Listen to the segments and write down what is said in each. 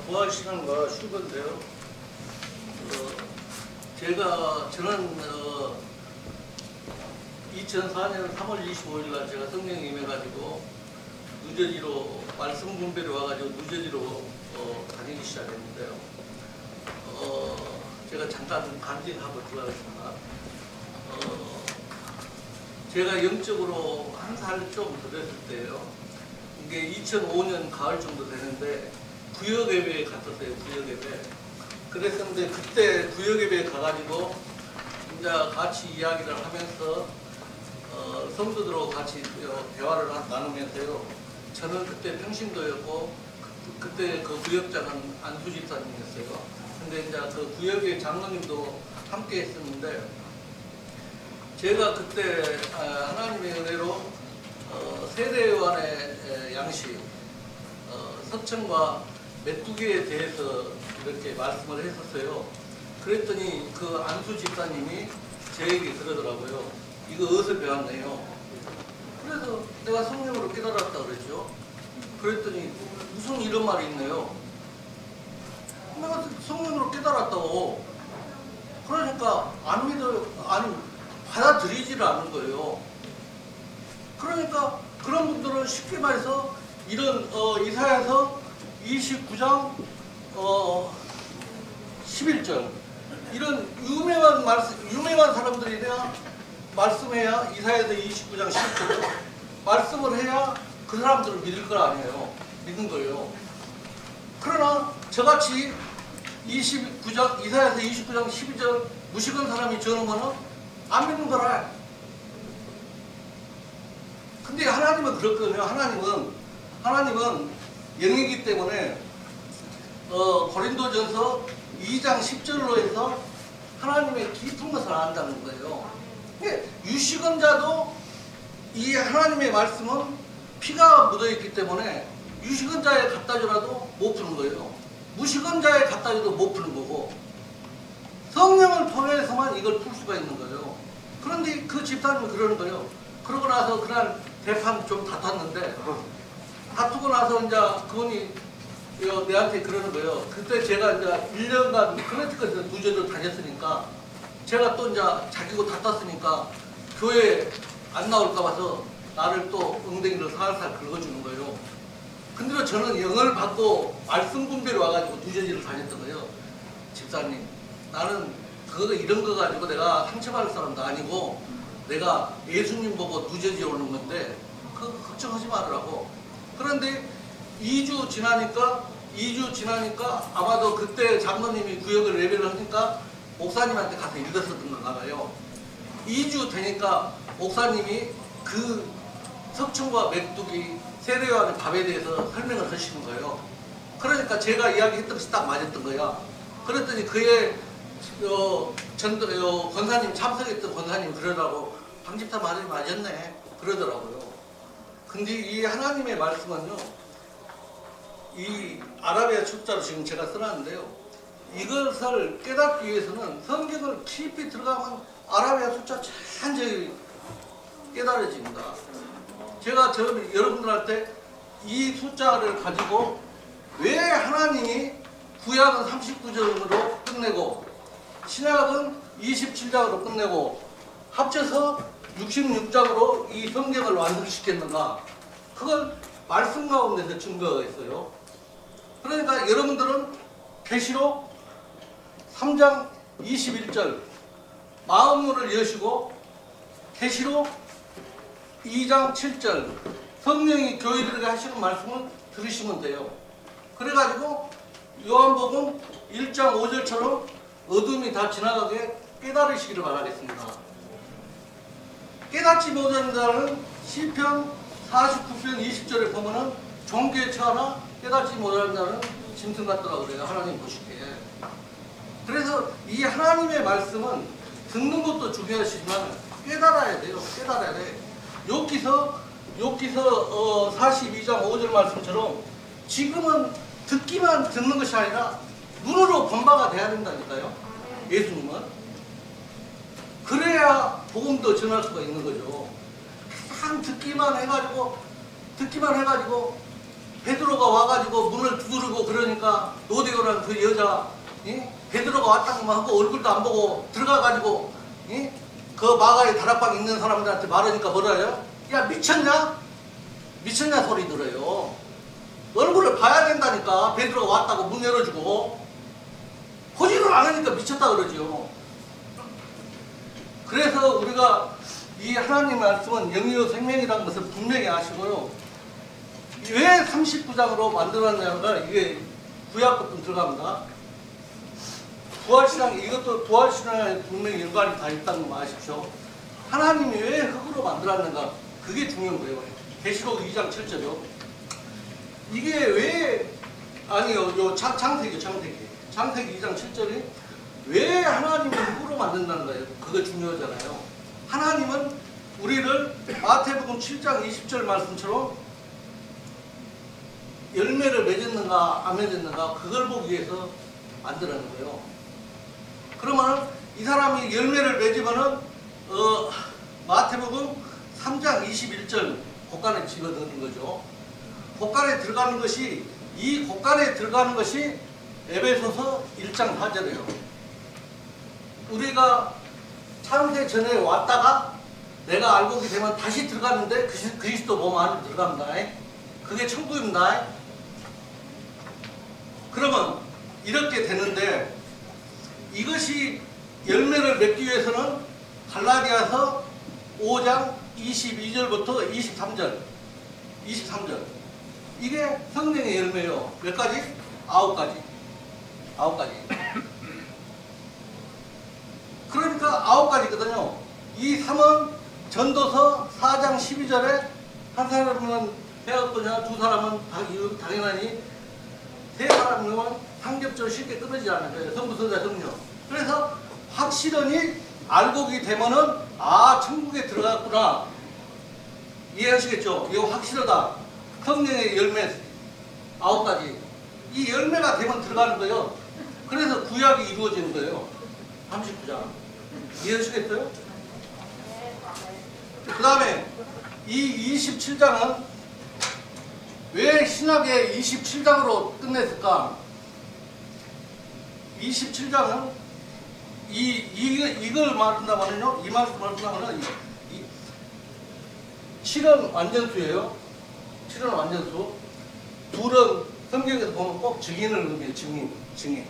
부활신앙과 슈건데요. 저는 2004년 3월 25일 날 제가 성령에 임해가지고 누저지로 말씀 분배를 와가지고 누저지로 다니기 시작했는데요. 제가 잠깐 간증하고 들어가겠습니다. 제가 영적으로 한 살 좀 더 됐을 때요. 이게 2005년 가을 정도 되는데 구역예배에 갔었어요. 구역예배. 그랬었는데 그때 구역예배에 가가지고 이제 같이 이야기를 하면서 성도들하고 같이 대화를 나누면서요. 저는 그때 평신도였고 그때 그 구역장은 안수 집사님이었어요. 근데 이제 그 구역의 장로님도 함께 했었는데 제가 그때 하나님의 은혜로 세례요한의 양식 석청과 메뚜기에 대해서 이렇게 말씀을 했었어요. 그랬더니 그 안수 집사님이 저에게 그러더라고요. 이거 어디서 배웠네요. 그래서 내가 성령으로 깨달았다 그랬죠. 그랬더니 무슨 이런 말이 있네요. 내가 성령으로 깨달았다고. 그러니까 안 믿어요. 아니 받아들이지를 않은 거예요. 그러니까 그런 분들은 쉽게 말해서 이런 이사야서 29장 11절 이런 유명한 사람들이 내가 말씀해야 이사야서 29장 11절 말씀을 해야 그 사람들을 믿을 거 아니에요. 믿는 거예요. 그러나 저같이 이사야서 29장 12절 무식한 사람이 저는 거는 안 믿는 거라. 근데 하나님은 그렇거든요. 하나님은 영이기 때문에 고린도전서 2장 10절로 해서 하나님의 깊은 것을 안다는 거예요. 유식한 자도 이 하나님의 말씀은 피가 묻어있기 때문에 유식한 자에 갖다 줘라도 못 푸는 거예요. 무식한 자에 갖다 줘도 못 푸는 거고 성령을 통해서만 이걸 풀 수가 있는 거예요. 그런데 그 집사님은 그러는 거예요. 그러고 나서 그날 대판 좀 다퉜는데 다투고 나서 이제 그분이 내한테 그러는 거예요. 그때 제가 이제 1년간 커네티컷에서 누저지로 다녔으니까 제가 또 이제 자기고 다퉜으니까 교회 안 나올까 봐서 나를 또 엉덩이를 살살 긁어주는 거예요. 근데 저는 영을 받고 말씀 분배로 와가지고 누저지를 다녔던 거예요. 집사님, 나는 그거 이런 거 가지고 내가 상처받을 사람도 아니고 내가 예수님 보고 누저지 오는 건데 그거 걱정하지 말으라고. 그런데 2주 지나니까 아마도 그때 장로님이 구역을 예배를 하니까 목사님한테 가서 읽었었던 건가 봐요. 2주 되니까 목사님이 그 석청과 메뚜기 세례요한의 밥에 대해서 설명을 하시는 거예요. 그러니까 제가 이야기했던 것이 딱 맞았던 거야. 그랬더니 그의 권사님 참석했던 권사님 그러라고 방집사 말이 맞았네 그러더라고요. 근데 이 하나님의 말씀은요, 이 아라비아 숫자로 지금 제가 써놨는데요, 이것을 깨닫기 위해서는 성경을 깊이 들어가면 아라비아 숫자 잔저히 깨달아집니다. 제가 여러분들한테 이 숫자를 가지고 왜 하나님이 구약은 39장으로 끝내고 신약은 27장으로 끝내고 합쳐서 66장으로 이 성경을 완성시켰는가? 그걸 말씀 가운데서 증거가 있어요. 그러니까 여러분들은 계시록 3장 21절 마음문을 여시고 계시록 2장 7절 성령이 교회들에게 하시는 말씀을 들으시면 돼요. 그래가지고 요한복음 1장 5절처럼 어둠이 다 지나가게 깨달으시기를 바라겠습니다. 깨닫지 못하는 자는 시편 49편 20절에 보면은 종교에 처하나 깨닫지 못하는 자는 짐승 같더라 그래요. 하나님 보시기에. 그래서 이 하나님의 말씀은 듣는 것도 중요하시지만 깨달아야 돼요. 깨달아야 돼. 욥기서 42장 5절 말씀처럼 지금은 듣기만 듣는 것이 아니라 눈으로 본바가 돼야 된다니까요. 예수님은. 그래야 복음도 전할 수가 있는 거죠. 참 듣기만 해가지고 베드로가 와가지고 문을 두드리고 그러니까 노대오라는 그 여자, 베드로가 왔다고만 하고 얼굴도 안 보고 들어가가지고 그 마가의 다락방 있는 사람들한테 말하니까 뭐라 해요? 야, 미쳤냐? 미쳤냐 소리 들어요. 얼굴을 봐야 된다니까. 베드로가 왔다고 문 열어주고 호지를 안 하니까 미쳤다 그러죠. 그래서 우리가 이 하나님 말씀은 영이요 생명이라는 것을 분명히 아시고요. 왜 39장으로 만들었냐가 이게 구약부터 들어갑니다. 부활신앙, 이것도 부활신앙에 분명히 연관이 다 있다는 거 아십시오. 하나님이 왜 흙으로 만들었는가, 그게 중요한 거예요. 계시록 2장 7절이요. 이게 왜, 아니요, 창세기 2장 7절이 왜 하나님을 흙으로 만든다는 거예요. 그거 중요하잖아요. 하나님은 우리를 마태복음 7장 20절 말씀처럼 열매를 맺었는가 안 맺었는가 그걸 보기 위해서 만드는 거예요. 그러면 이 사람이 열매를 맺으면은 마태복음 3장 21절 곡간에 집어넣는 거죠. 곡간에 들어가는 것이, 이 곡간에 들어가는 것이 에베소서 1장 4절이에요. 우리가 창세 전에 왔다가 내가 알고 오게 되면 다시 들어가는데 그리스도 몸 안에 들어갑니다. 그게 천국입니다. 그러면 이렇게 되는데, 이것이 열매를 맺기 위해서는 갈라디아서 5장 22절부터 23절 이게 성령의 열매요. 몇 가지? 9가지. 그러니까 9가지거든요. 이 3은 전도서 4장 12절에 한 사람은 배웠거냐, 두 사람은 당연하니, 세 사람은 삼겹살 쉽게 끊어지지 않는 거예요. 성부, 성자, 성령. 그래서 확실히 알고기 되면은 천국에 들어갔구나. 이해하시겠죠? 이거 확실하다. 성령의 열매 9가지. 이 열매가 되면 들어가는 거예요. 그래서 구약이 이루어지는 거예요. 39장. 이해하시겠어요? 그 다음에 이 27장은 왜 신약의 27장으로 끝냈을까? 27장은 이걸 말한다면요, 이 말씀을 한다면은 7은 완전수예요. 7은 완전수. 둘은 성경에서 보면 꼭 증인을 의미해요. 증인.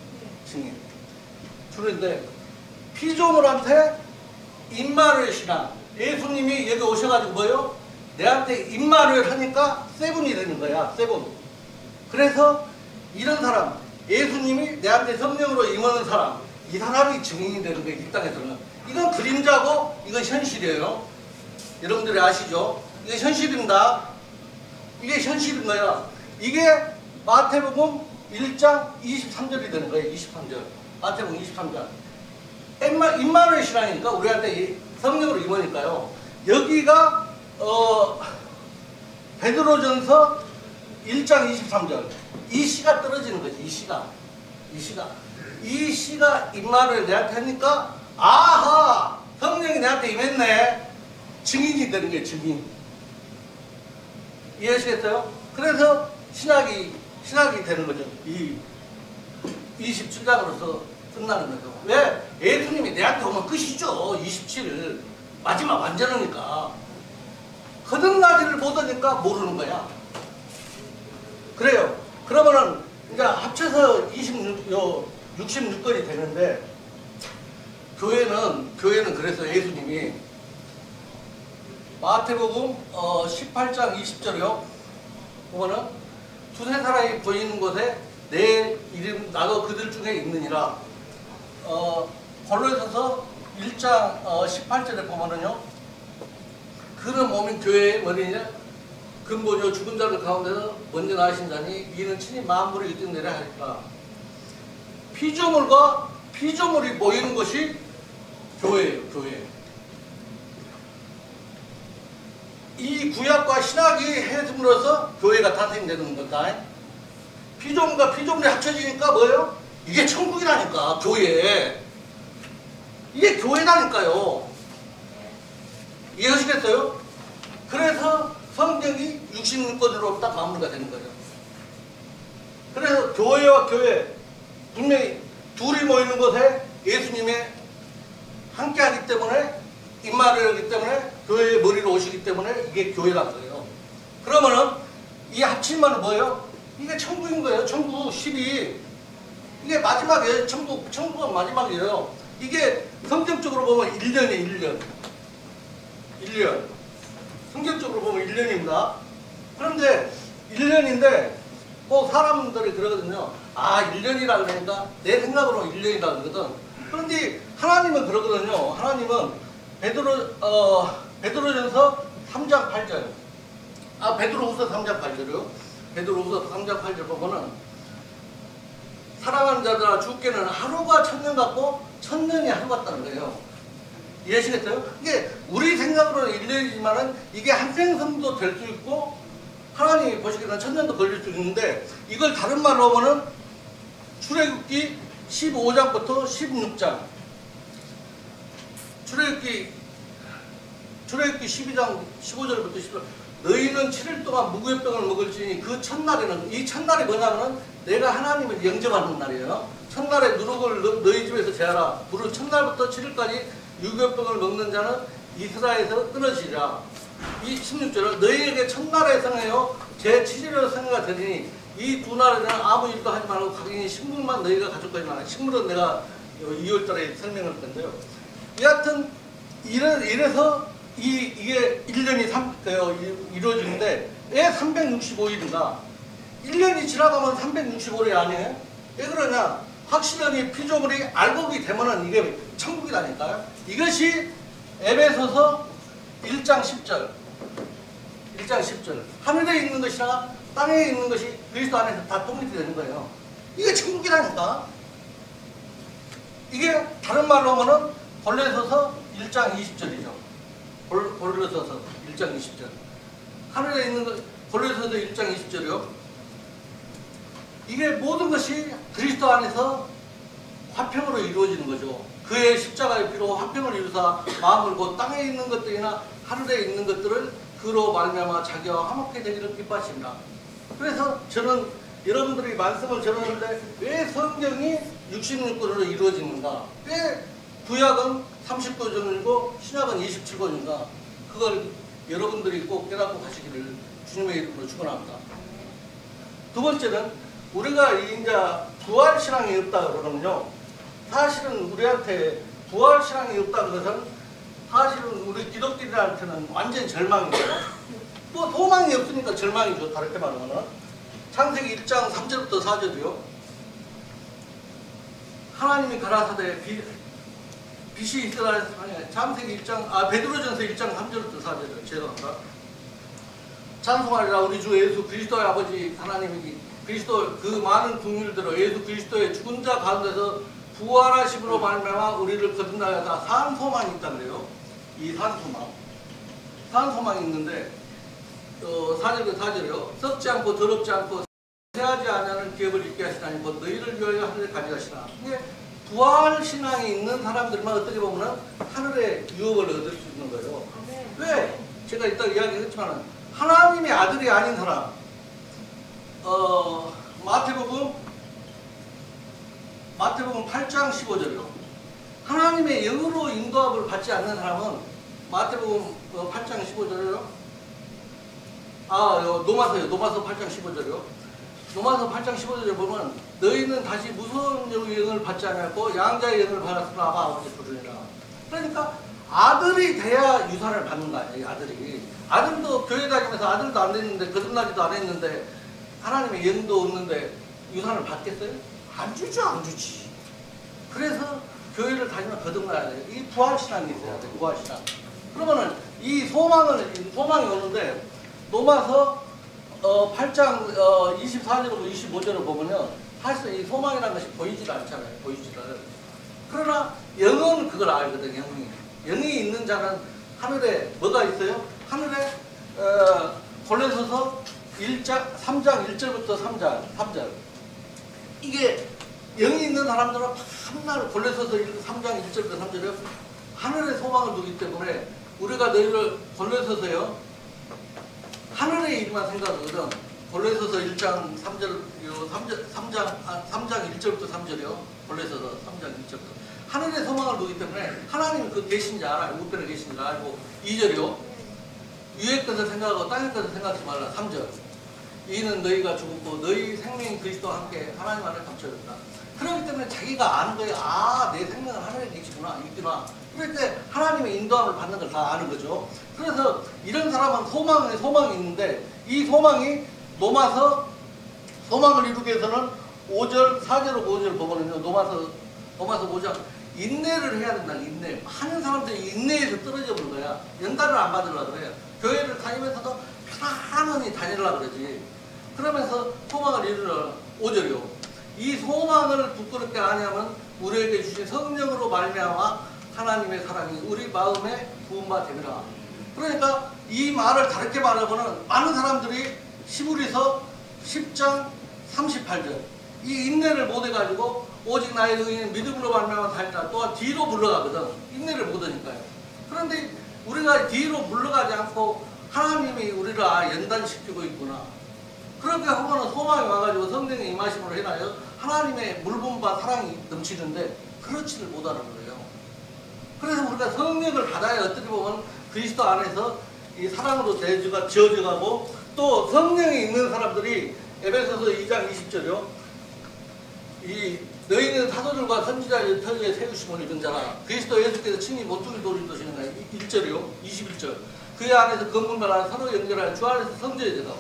둘인데 피조물한테 임마누엘 신앙. 예수님이 여기 오셔가지고 뭐요? 내한테 임마누엘 하니까 세븐이 되는 거야. 세븐. 그래서 이런 사람, 예수님이 내한테 성령으로 임하는 사람, 이 사람이 증인이 되는 거예요. 이 땅에서는. 이건 그림자고 이건 현실이에요. 여러분들이 아시죠? 이게 현실입니다. 이게 현실인 거야. 이게 마태복음 1장 23절이 되는 거예요. 23절. 마태복음 23장. 임마누엘 신앙이니까 우리한테 성령으로 임하니까요. 여기가 베드로전서 1장 23절. 이 시가 떨어지는 거지. 이 시가 임마누엘 내한테 하니까 아하! 성령이 내한테 임했네. 증인이 되는 거예요. 증인. 이해하시겠어요? 그래서 신학이 되는 거죠. 이 27장으로서 끝나는 거죠. 왜? 예수님이 내한테 오면 끝이죠. 27일. 마지막 완전하니까. 허등나지를 보더니까 모르는 거야. 그래요. 그러면은 이제 합쳐서 66건이 되는데, 교회는 그래서 예수님이 마태복음 18장 20절이요. 보면은 두세 사람이 보이는 곳에 내 이름 나도 그들 중에 있느니라. 고린도서 1장 18절에 보면은요. 그는 몸인 교회의 머리냐 근본이요 죽은 자들 가운데서 먼저 나으신 자니 이는 친히 만물을 일등내려 하니까. 피조물과 피조물이 모이는 것이 교회예요. 교회. 이 구약과 신학이 해줌으로써 교회가 탄생되는 거다. 피조물과 피조물이 합쳐지니까 뭐예요? 이게 천국이라니까. 교회. 이게 교회라니까요. 이해하시겠어요? 그래서 성경이 66권으로 딱 마무리가 되는 거예요. 그래서 교회와 교회 분명히 둘이 모이는 곳에 예수님의 함께하기 때문에 임마를 하기 때문에 교회의 머리로 오시기 때문에 이게 교회라는 거예요. 그러면은 이 합치면은 뭐예요? 이게 천국인 거예요. 천국 12. 이게 마지막이에요. 천국은 마지막이에요. 이게 성경적으로 보면 1년이에요. 1년. 성경적으로 보면 1년입니다. 그런데 1년인데 꼭 사람들이 그러거든요. 아, 1년이라 그러니까 내 생각으로 1년이라 그러거든. 그런데 하나님은 그러거든요. 하나님은 베드로전서 3장 8절. 베드로후서 3장 8절이요. 베드로후서 3장 8절 보면은 사랑하는 자들아 주께는 하루가 천년 같고 천년이 하루 같다는 거예요. 이해하시겠어요? 이게 우리 생각으로는 1년이지만은 이게 한평생도 될 수 있고 하나님이 보시기에는 천년도 걸릴 수 있는데 이걸 다른 말로 하면은 출애굽기 15장부터 16장 출애굽기 12장 15절부터 16절 너희는 7일 동안 무교병을 먹을지니 그 첫날에는 이 첫날이 뭐냐면은 내가 하나님을 영접하는 날이에요. 첫날에 누룩을 너희 집에서 제하라. 무릇 첫날부터 7일까지 유교병을 먹는 자는 이스라엘에서 끊어지리라. 이 16절은 너희에게 첫날에 성해요 제 7일로 성해가 되리니 이 두 날에는 아무 일도 하지 말고 각인이 식물만 너희가 가져가지 말라. 식물은 내가 2월달에 설명할 건데요. 여하튼 이래서 이게 1년이 이루어지는데 왜 365일인가? 1년이 지나가면 365일이 아니에요? 왜 그러냐? 확실히 피조물이 알곡이 되면은 이게 천국이라니까요. 이것이 에베소서 1장 10절. 1장 10절. 하늘에 있는 것이나 땅에 있는 것이 그리스도 안에서 다 통일이 되는 거예요. 이게 천국이라니까. 이게 다른 말로 하면은 골로새서 1장 20절이죠. 골로새서 1장 20절. 하늘에 있는 것, 골로새서 1장 20절이요. 이게 모든 것이 그리스도 안에서 화평으로 이루어지는 거죠. 그의 십자가의 피로 화평을 이루사 마음을 곧 땅에 있는 것들이나 하늘에 있는 것들을 그로 말미암아 자기와 화목해 되기를 기뻐하십니다. 그래서 저는 여러분들이 말씀을 전하는데 왜 성경이 66권으로 이루어지는가? 왜 구약은 39권이고 신약은 27권인가? 그걸 여러분들이 꼭 깨닫고 가시기를 주님의 이름으로 축원합니다. 두 번째는 우리가 이제 부활신앙이 없다 그러면요. 사실은 우리한테 부활신앙이 없다 그것은 사실은 우리 기독교인한테는 완전 절망이에요. 뭐 소망이 없으니까 절망이죠. 다르게 말하면 창세기 1장 3절부터 4절이요. 하나님이 가라사대 빛이 있으라 창세기 1장 베드로전서 1장 3절부터 4절이요. 죄송합니다. 찬송하리라 우리 주 예수 그리스도의 아버지 하나님이 그리스도 그 많은 국률대로 예수 그리스도의 죽은 자 가운데서 부활하심으로 말미암아 우리를 거듭나여다 산 소망이 있다 그래요. 이 산 소망이 있는데 4절이요. 썩지 않고 더럽지 않고 새하지 않는 기업을 있게 하시나니 곧 너희를 위하여 하늘에 가져가시나. 이게 부활신앙이 있는 사람들만 어떻게 보면 하늘의 유업을 얻을 수 있는 거예요. 왜? 제가 이따 이야기했지만 하나님의 아들이 아닌 사람 마태복음 8장 15절이요. 하나님의 영으로 인도함을 받지 않는 사람은 마태복음 8장 15절이요. 노마서 8장 15절이요. 노마서 8장 15절에 보면 너희는 다시 무서운 영을 받지 않았고 양자의 영을 받았으나 아버지 부르리라. 그러니까 아들이 돼야 유산을 받는 거 아니에요. 아들도 교회 다니면서 아들도 안 됐는데 거듭나지도 안 했는데 하나님의 영도 없는데 유산을 받겠어요? 안 주지. 그래서 교회를 다니면 거듭나야 돼요. 이 부활신앙이 있어야 돼요. 부활신앙. 그러면은 이 소망이 오는데 노마서 8장 24절하고 25절을 보면요. 사실 이 소망이라는 것이 보이질 않잖아요. 그러나 영은 그걸 알거든요. 영이 있는 자는 하늘에 뭐가 있어요? 하늘에 골로새서 3장 1절부터 3절 이게 영이 있는 사람들은 한날 골로새서 3장 1절부터 3절에 하늘의 소망을 두기 때문에 우리가 너희를 골로새서요 하늘의 일만 생각하거든. 골로새서 1장 3절, 3장 1절부터 3절이요. 골로새서 3장 1절부터. 하늘의 소망을 두기 때문에 하나님이 그 계신지 알아요. 우편에 계신지 알고. 2절이요. 위의 것을 생각하고 땅의 것을 생각하지 말라. 3절. 이는 너희가 죽었고 너희 생명이 그리스도와 함께 하나님 안에 감춰졌다. 그렇기 때문에 자기가 아는 거예요. 아, 내 생명은 하늘에 계시구나, 있구나. 그럴 때 하나님의 인도함을 받는 걸 다 아는 거죠. 그래서 이런 사람은 소망이 있는데 이 소망이 노마서 소망을 이루기 위해서는 5절, 4절로 5절 보면은요. 노마서 5장 인내를 해야 된다. 인내. 많은 사람들이 인내에서 떨어져 버린 거야. 연단을 안 받으려고 그래요. 교회를 다니면서도 편안히 다니려고 그러지. 그러면서 소망을 이루려. 5절이요. 이 소망을 부끄럽게 아니하면 우리에게 주신 성령으로 말미암아 하나님의 사랑이 우리 마음에 부은 바 되리라. 그러니까 이 말을 다르게 말하고는 많은 사람들이 히브리서 10장 38절 이 인내를 못 해가지고 오직 나의 의인은 믿음으로 말미암아 살리라. 또한 뒤로 물러가거든. 인내를 못 하니까요. 그런데 우리가 뒤로 물러가지 않고 하나님이 우리를 연단시키고 있구나. 그렇게 하고는 소망이 와가지고 성령의 임하심으로 해나요 하나님의 물분바 사랑이 넘치는데 그렇지를 못하는 거예요. 그래서 우리가 성령을 받아야 어떻게 보면 그리스도 안에서 이 사랑으로 지어져가고 또 성령이 있는 사람들이 에베소서 2장 20절이요. 이 너희는 사도들과 선지자의 터위에 세우심을 입은 자라. 그리스도 예수께서 친히 모퉁이 돌을 두시는 거예요. 1절이요. 21절. 그의 안에서 건물과 서로 연결하여 주 안에서 성전이 되다.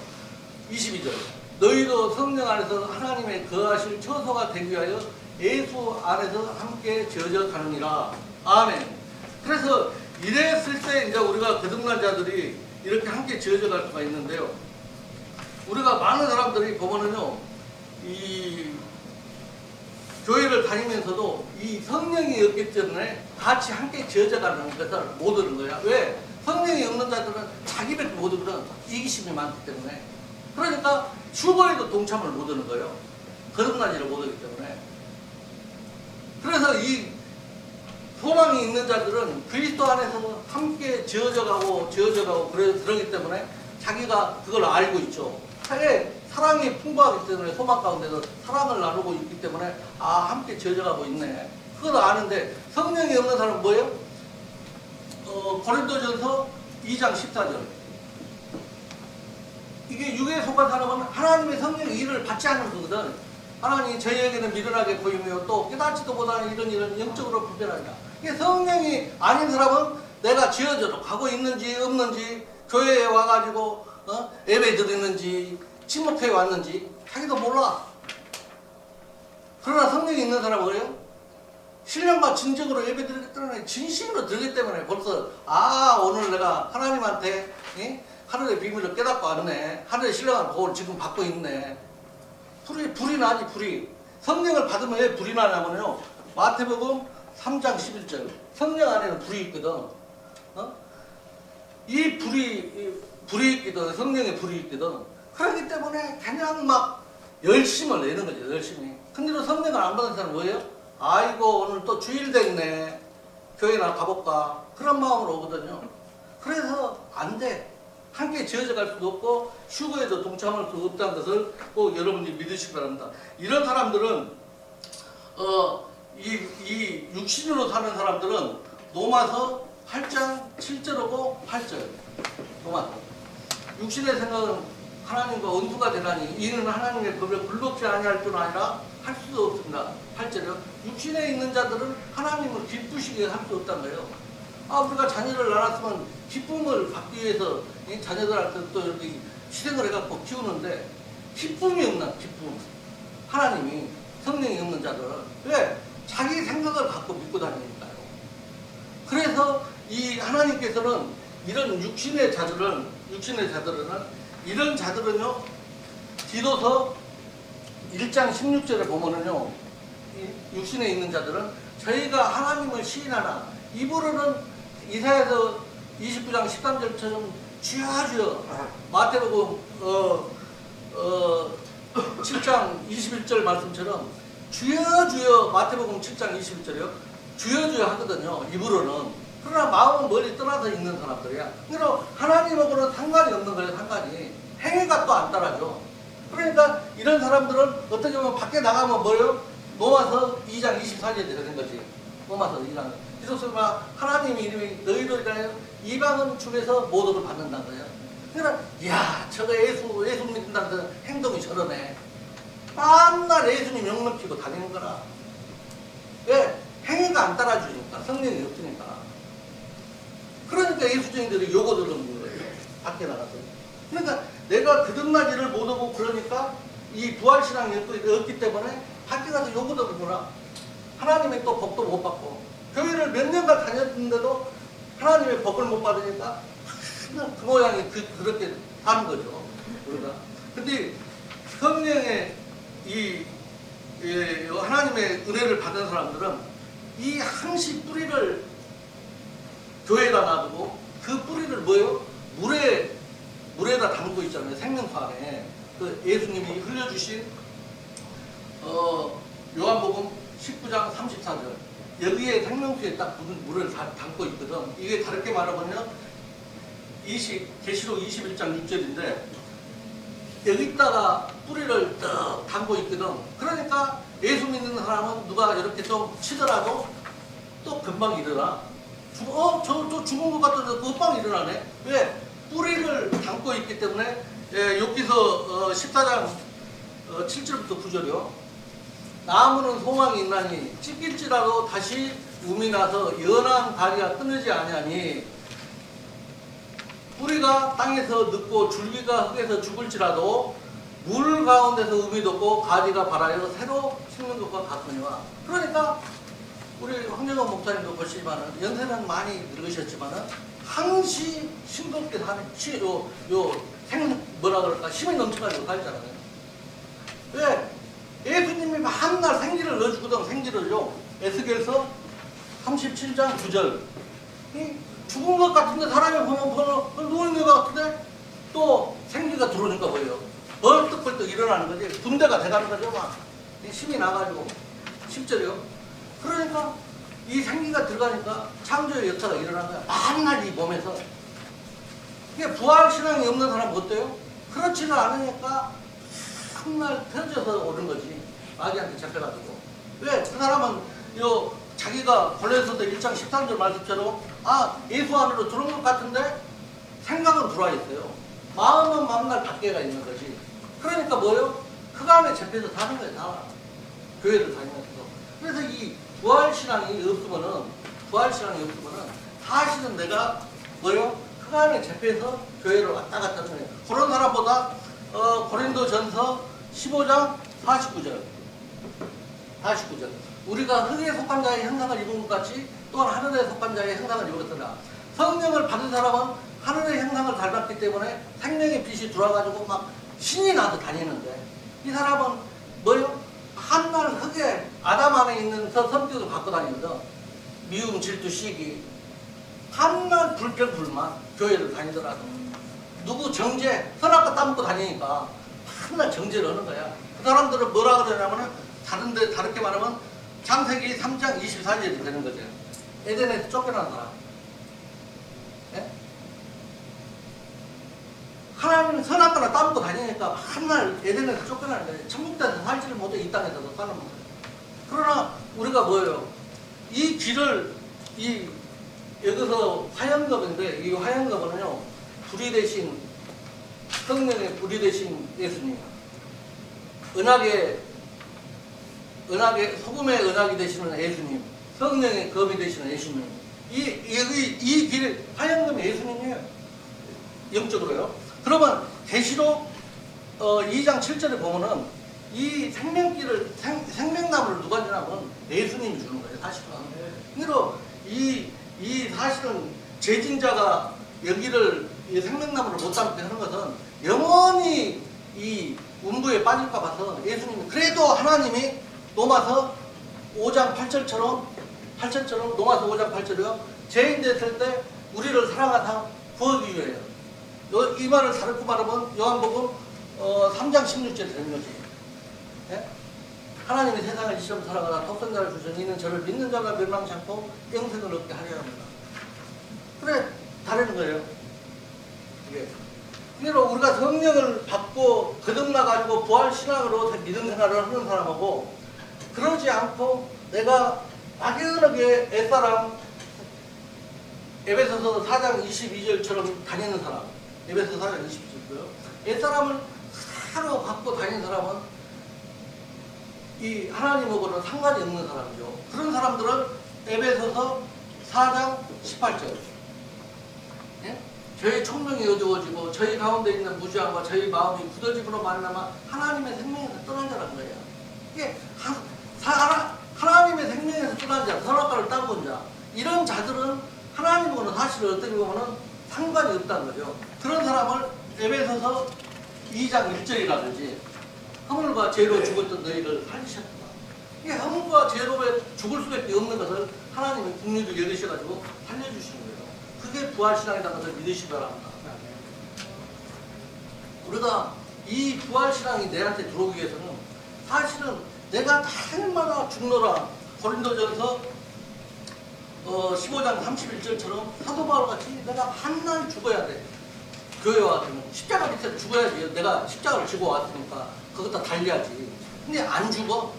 22절. 너희도 성령 안에서 하나님의 거하실 처소가 되기 위하여 예수 안에서 함께 지어져 가느니라. 아멘. 그래서 이랬을 때 이제 우리가 거듭난 자들이 이렇게 함께 지어져 갈 수가 있는데요. 우리가 많은 사람들이 보면은요, 이 교회를 다니면서도 이 성령이 없기 때문에 같이 함께 지어져 가는 것을 못 얻는 거야. 왜? 성령이 없는 자들은 자기밖에 못 얻거든. 이기심이 많기 때문에. 그러니까 휴거에도 동참을 못 하는 거예요. 거듭나지를 못 하기 때문에. 그래서 이 소망이 있는 자들은 그리스도 안에서 함께 지어져가고 그러기 때문에 자기가 그걸 알고 있죠. 사랑이 풍부하기 때문에 소망 가운데서 사랑을 나누고 있기 때문에 함께 지어져가고 있네. 그걸 아는데 성령이 없는 사람은 뭐예요? 고린도전서 2장 14절. 이게 육에 속한 사람은 하나님의 성령의 일을 받지 않는 거거든. 하나님이 저희에게는 미련하게 보이며 또 깨닫지도 못하는 이런 영적으로 불편하니까. 이게 성령이 아닌 사람은 내가 지어져도 가고 있는지 없는지 교회에 와가지고 예배 드리는지 침묵회 왔는지 자기도 몰라. 그러나 성령이 있는 사람은 그래요? 신령과 진정으로 예배 드리겠다는 진심으로 들기 때문에 벌써 오늘 내가 하나님한테 하늘의 비밀을 깨닫고 왔네. 하늘의 신령한 복을 지금 받고 있네. 불이 나지. 불이. 성령을 받으면 왜 불이 나냐면요. 마태복음 3장 11절. 성령 안에는 불이 있거든. 이 불이 있거든. 성령의 불이 있거든. 그렇기 때문에 그냥 막 열심을 내는 거죠. 열심히. 근데도 성령을 안 받은 사람은 뭐예요? 아이고 오늘 또 주일 됐네. 교회나 가볼까. 그런 마음으로 오거든요. 그래서 안 돼. 함께 지어져 갈 수도 없고 휴거에도 동참할 수 없다는 것을 꼭 여러분들이 믿으시기 바랍니다. 이런 사람들은 이 육신으로 사는 사람들은 노마서 8장 7절하고 8절. 노마서. 육신의 생각은 하나님과 원수가 되나니 이는 하나님의 법에 굴복지 아니할 뿐 아니라 할 수도 없습니다. 8절이요. 육신에 있는 자들은 하나님을 기쁘시게 할 수 없다는 거예요. 우리가 자녀를 낳았으면 기쁨을 받기 위해서 이 자녀들한테 또 이렇게 희생을 해갖고 키우는데 기쁨이 없나. 기쁨. 하나님이 성령이 없는 자들은 왜? 자기 생각을 갖고 믿고 다니니까요. 그래서 이 하나님께서는 이런 육신의 자들은 이런 자들은요, 디도서 1장 16절에 보면은요, 육신에 있는 자들은 저희가 하나님을 시인하나, 입으로는 이사야서 29장 13절처럼 주여 주여, 마태복음 7장 21절 말씀처럼 주여 주여, 마태복음 7장 21절이요, 주여 주여 하거든요. 입으로는. 그러나 마음은 멀리 떠나서 있는 사람들이야. 그러나 하나님하고는 상관이 없는 거예요. 상관이. 행위가 또 안 따라줘. 그러니까 이런 사람들은 어떻게 보면 밖에 나가면 뭐예요? 로마서 2장 24절에 되는 거지. 로마서 2장. 기독교 막 하나님 이름이 너희로 인하여 이방은 중에서 모독을 받는다는 거예요. 그러니까 야 저거 예수 믿는다는 그 행동이 저러네. 맨날 예수님 영능 피고 다니는 거라. 왜? 행위가 안 따라주니까. 성령이 없으니까. 그러니까 예수쟁이들이 요거 들은 거예요. 밖에 나가서. 그러니까 내가 거듭난 일을 못하고 그러니까 이 부활신앙이 없기 때문에 밖에 가서 요거 들은구나. 하나님의 또 복도 못 받고 교회를 몇 년간 다녔는데도 하나님의 복을 못 받으니까 그냥 그 모양이 그렇게 하는 거죠. 우리가. 근데 성령의 하나님의 은혜를 받은 사람들은 이 항시 뿌리를 교회에다 놔두고 그 뿌리를 뭐예요? 물에다 담고 있잖아요. 생명수 안에. 그 예수님이 흘려주신 요한복음 19장 34절 여기에 생명수에 딱 물을 담고 있거든. 이게 다르게 말하면 계시록 21장 6절인데 여기다가 뿌리를 딱 담고 있거든. 그러니까 예수 믿는 사람은 누가 이렇게 좀 치더라도 또 금방 일어나. 저 죽은 것 같은데 금방 일어나네. 왜? 뿌리를 담고 있기 때문에. 욥기서 14장 7절부터 9절이요. 나무는 소망이 있나니 찢길지라도 다시 움이 나서 연한 가리가 끊이지 아니하니 뿌리가 땅에서 늙고 줄기가 흙에서 죽을지라도 물 가운데서 움이 돋고 가지가 발하여 새로 심는 것과 같으니와. 그러니까 우리 황정원 목사님도 보시지만 연세는 많이 늙으셨지만 항시 싱겁게 사는 뭐라 그럴까 힘이 넘쳐가지고 살잖아요. 왜? 예수님이 한날 생기를 넣어주거든. 생기를요. 에스겔서 37장 9절 죽은 것 같은데 사람이 보면 누워있는 것 같은데 또 생기가 들어오니까 뭐예요? 벌떡벌떡 일어나는 거지. 군대가 돼가는 거죠. 막 힘이 나가지고 10절이요. 그러니까 이 생기가 들어가니까 창조의 역사가 일어난 거야. 만날 이 몸에서. 이게 부활신앙이 없는 사람은 어때요? 그렇지는 않으니까 한날 터져서 오는 거지. 마귀한테 잡혀가지고. 왜? 그 사람은 자기가 골로새서 1장 13절 말씀처럼 예수 안으로 들어온 것 같은데 생각은 들어와 있어요. 마음은 만날 밖에가 있는 거지. 그러니까 뭐예요? 그 안에 잡혀서 사는 거예요. 다. 교회를 다니면서. 그래서 이 부활신앙이 없으면은 사실은 내가 뭐예요? 그 안에 잡혀서 교회를 왔다 갔다 하는 거예요. 그런 사람보다 고린도전서 15장 49절 우리가 흙에 속한 자의 형상을 입은 것 같이 또한 하늘에 속한 자의 형상을 입었더라. 성령을 받은 사람은 하늘의 형상을 닮았기 때문에 생명의 빛이 들어와가지고 막 신이 나도 다니는데 이 사람은 뭐예요? 한날 흙에 아담 안에 있는 성격을 갖고 다니거든. 미움, 질투, 시기. 한날 불평불만 교회를 다니더라도 누구 정죄, 선악과 따먹고 다니니까 한날 정죄를 하는 거야. 그 사람들은 뭐라 그러냐면은 다르게 말하면 창세기 3장 24절이 되는 거죠. 에덴에서 쫓겨난 사람. 예? 하나님은 선악과나 따먹고 다니니까 한날 에덴에서 쫓겨나는 거예요. 천국에서 살지를 못해 이 땅에서도 사는 거예요. 그러나 우리가 뭐예요? 이 길을 여기서 화영겁인데 이 화영겁은요 불이 되신 성령의 불이 되신 예수님, 소금의 은하기 되시는 예수님, 성령의 검이 되시는 예수님. 이 길 화영검이 예수님이에요. 영적으로요. 그러면 계시록 2장 7절에 보면은 이 생명나무를 누가 주냐면 예수님이 주는 거예요. 사실은. 그래서 이 사실은 제진자가 여기를 이 생명나무를 못 담게 하는 것은 영원히 이 음부에 빠질까 봐서 예수님이 그래도 하나님이 로마서 5장 8절처럼 로마서 5장 8절이요. 죄인 됐을 때 우리를 사랑하사 구하기 위해요. 이 말을 다르게 말하면 요한복음 3장 16절 되는 거지. 예? 하나님이 세상을 이처럼 사랑하사 독생자를 주시니 이는 저를 믿는 자가 멸망치 않고 영생을 얻게 하려 합니다. 그래 다르는 거예요. 이게 그러니까 우리가 성령을 받고 거듭나가지고 부활신앙으로 믿음 생활을 하는 사람하고 그러지 않고 내가 막연하게 옛사람 에베소서 4장 22절처럼 다니는 사람, 에베소서 4장 22절고요. 옛사람을 그대로 갖고 다니는 사람은 이 하나님하고는 상관이 없는 사람이죠. 그런 사람들은 에베소서 4장 18절. 예? 저희 총명이 어두워지고 저희 가운데 있는 무지함과 저희 마음이 굳어짐으로 말미암아 하나님의 생명에서 떠난 자라는 거예요. 이게 하나님의 생명에서 떠난 자, 선악과를 따먹은 자, 이런 자들은 하나님과는 사실 어떻게 보면 상관이 없다는 거죠. 그런 사람을 에베소서 2장 1절이라든지 허물과 죄로 죽었던 너희를 살리셨다. 이게 허물과 죄로 죽을 수밖에 없는 것을 하나님이 국리도 열으셔가지고 살려주시는 거예요. 그게 부활신앙이라는 것을 믿으시기 바랍니다. 우리가 이 부활신앙이 내한테 들어오기 위해서는 사실은 내가 날마다 죽노라 고린도전서 15장 31절처럼 사도 바울같이 내가 한날 죽어야 돼. 교회 와서는 십자가 밑에 죽어야지. 내가 십자가를 지고 왔으니까 그것도 달려야지. 근데 안 죽어.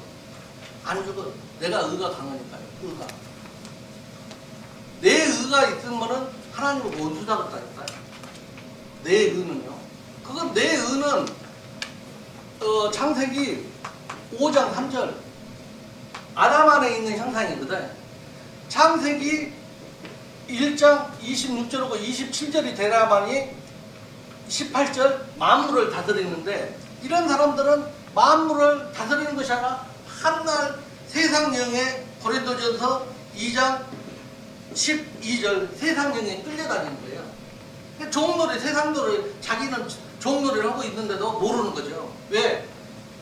안 죽어. 내가 의가 강하니까요. 의가. 내 의가 있으면은 하나님과 원수다겠다니까요. 내 의는요. 그건 내 의는 창세기 5장 3절 아담 안에 있는 형상이거든. 창세기 1장 26절하고 27절이 되나마니 18절 만물을 다스리는데 이런 사람들은 만물을 다스리는 것이 아니라 한날 세상령에 고린도전서 2장 12절 세상령에 끌려다니는 거예요. 종놀이 세상놀이 자기는 종놀이를 하고 있는데도 모르는 거죠. 왜?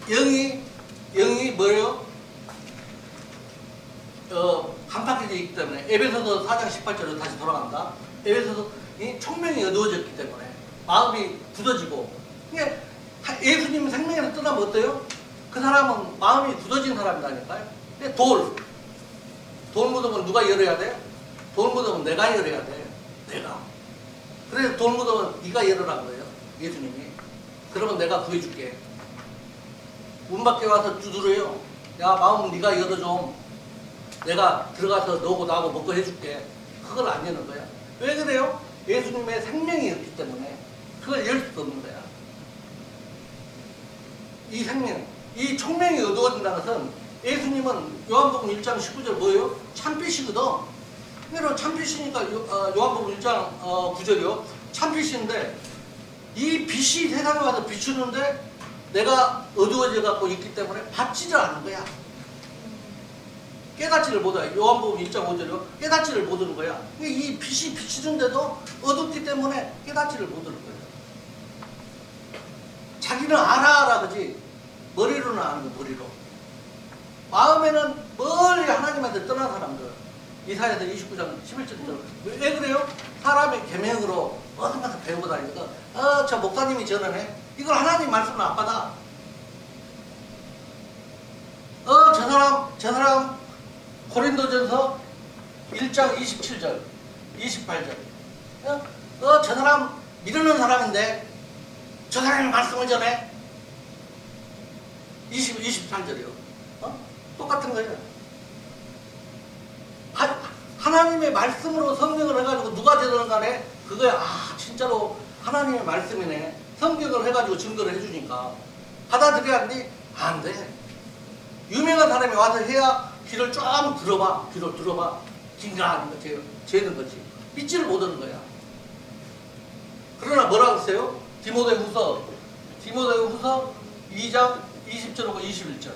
영이 뭐예요? 간파해져 있기 때문에 에베소서 4장 18절로 다시 돌아간다. 에베소서 총명이 어두워졌기 때문에 마음이 굳어지고 예수님 생명에서 떠나면 어때요? 그 사람은 마음이 굳어진 사람이라니까요. 돌 무덤은 누가 열어야 돼? 돌 무덤은 내가 열어야 돼. 내가. 그래서 돌 무덤은 네가 열으라는 거예요. 예수님이. 그러면 내가 구해줄게. 문 밖에 와서 두드려요. 야, 마음은 네가 열어 좀. 내가 들어가서 너고 나고 먹고 해줄게. 그걸 안 여는 거야. 왜 그래요? 예수님의 생명이 없기 때문에 그걸 열 수가 없는 거야. 이 생명, 이 총명이 어두워진다는 것은 예수님은 요한복음 1장 19절 뭐예요? 참빛이거든. 그러니까 참빛이니까 요한복음 1장 9절이요. 참빛인데 이 빛이 세상에 와서 비추는데 내가 어두워져 갖고 있기 때문에 받지를 않는 거야. 깨닫지를 못해. 요한복음 1장 5절이요. 깨닫지를 못하는 거야. 이 빛이 비치는데도 어둡기 때문에 깨닫지를 못하는 거야. 자기는 알아 그지? 머리로는 아는 거 머리로. 마음에는 멀리 하나님한테 떠난 사람들. 이사야서 29장 11절처럼. 왜 그래요? 사람의 계명으로 어디 가서 배우고 다니거든. 저 목사님이 전언해. 이걸 하나님 말씀을 안 받아. 저 사람 고린도전서 1장 27절, 28절. 저 사람 미루는 사람인데 저 사람이 말씀을 전해. 28절이요. 똑같은 거예요. 하나님의 말씀으로 성경을 해가지고 누가 되든 간에 그거야. 진짜로 하나님의 말씀이네. 성경을 해가지고 증거를 해주니까 받아들여야 하는데 안 돼. 유명한 사람이 와서 해야 귀를 좀 들어봐. 귀를 들어봐. 긴가하는 거 재는 거지. 믿지를 못하는 거야. 그러나 뭐라고 했어요? 디모데후서 2장 20절하고 21절.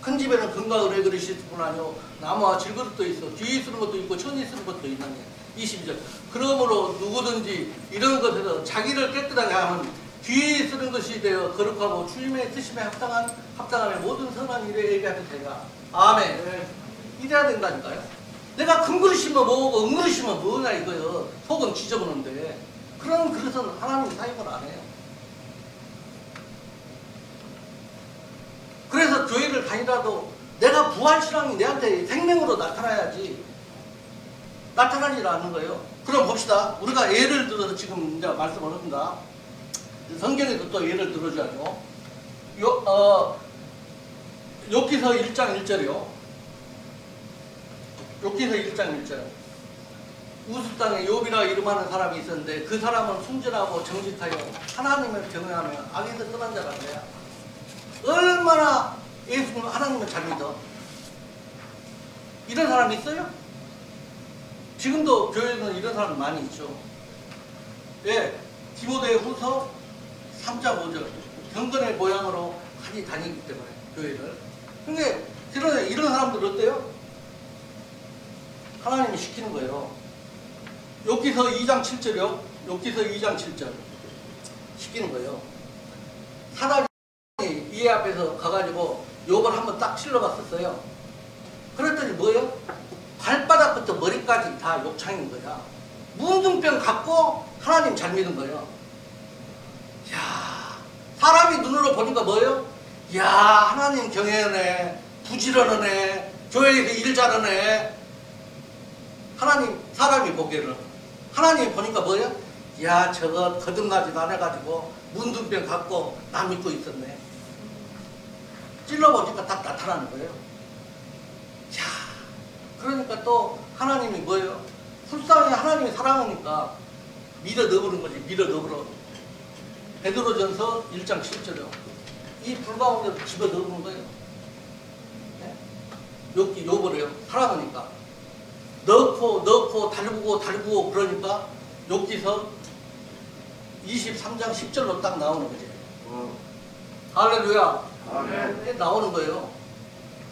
큰 집에는 금과 은의 그릇이 있을 뿐 아니요 나무와 질그릇도 있어. 뒤에 쓰는 것도 있고 천이 쓰는 것도 있나니. 22절. 그러므로 누구든지 이런 것에서 자기를 깨끗하게 하면 뒤에 쓰는 것이 되어 거룩하고 주님의 뜻임에 합당함에 모든 선한 일에 얘기하면 되가. 아멘. 네. 이래야 된다니까요. 내가 큰 그릇이면 뭐고 은그릇이면 뭐냐 이거요. 속은 지저분한데 그런 그릇은 하나님 사용을 안 해요. 그래서 교회를 다니라도 내가 부활신앙이 내한테 생명으로 나타나야지. 나타나지 않는 거예요. 그럼 봅시다. 우리가 예를 들어서 지금 이제 말씀을 합니다. 성경에도 또 예를 들어줘야죠. 욥기서 1장 1절이요. 욥기서 1장 1절. 우스 땅에 욥이라 이름하는 사람이 있었는데 그 사람은 순전하고 정직하여 하나님을 경외하며 악에서 떠난 자라는 거야. 얼마나 예수님 하나님을 잘 믿어. 이런 사람이 있어요? 지금도 교회는 이런 사람 많이 있죠. 예, 디모데 후서 3장 5절. 경건의 모양으로 많이 다니기 때문에 교회를. 근데 이런 사람들 어때요? 하나님이 시키는 거예요. 욥기서 2장 7절이요. 욥기서 2장 7절 시키는 거예요. 사단이 이해 앞에서 가가지고 욥을 한번 딱 찔러봤었어요. 그랬더니 뭐예요? 발바닥부터 머리까지 다 욕창인 거야. 문둥병 갖고 하나님 잘 믿은 거예요. 야, 사람이 눈으로 보니까 뭐예요? 야, 하나님 경외하네, 부지런하네, 교회에서 일 잘하네. 하나님, 사람이 보기에는 하나님 보니까 뭐예요? 야, 저거 거듭나지도 안 해가지고 문둥병 갖고 나 믿고 있었네. 찔러보니까 딱 나타나는 거예요. 야, 그러니까 또 하나님이 뭐예요? 불쌍히 하나님이 사랑하니까 밀어 넣어버린 거지. 밀어 넣어버려. 베드로전서 1장 7절이요. 이 불 가운데 집어 넣어버린 거예요. 네? 욥을요. 사랑하니까 넣고 달구고 그러니까 욥기서 23장 10절로 딱 나오는 거지. 할렐루야. 아멘. 나오는 거예요.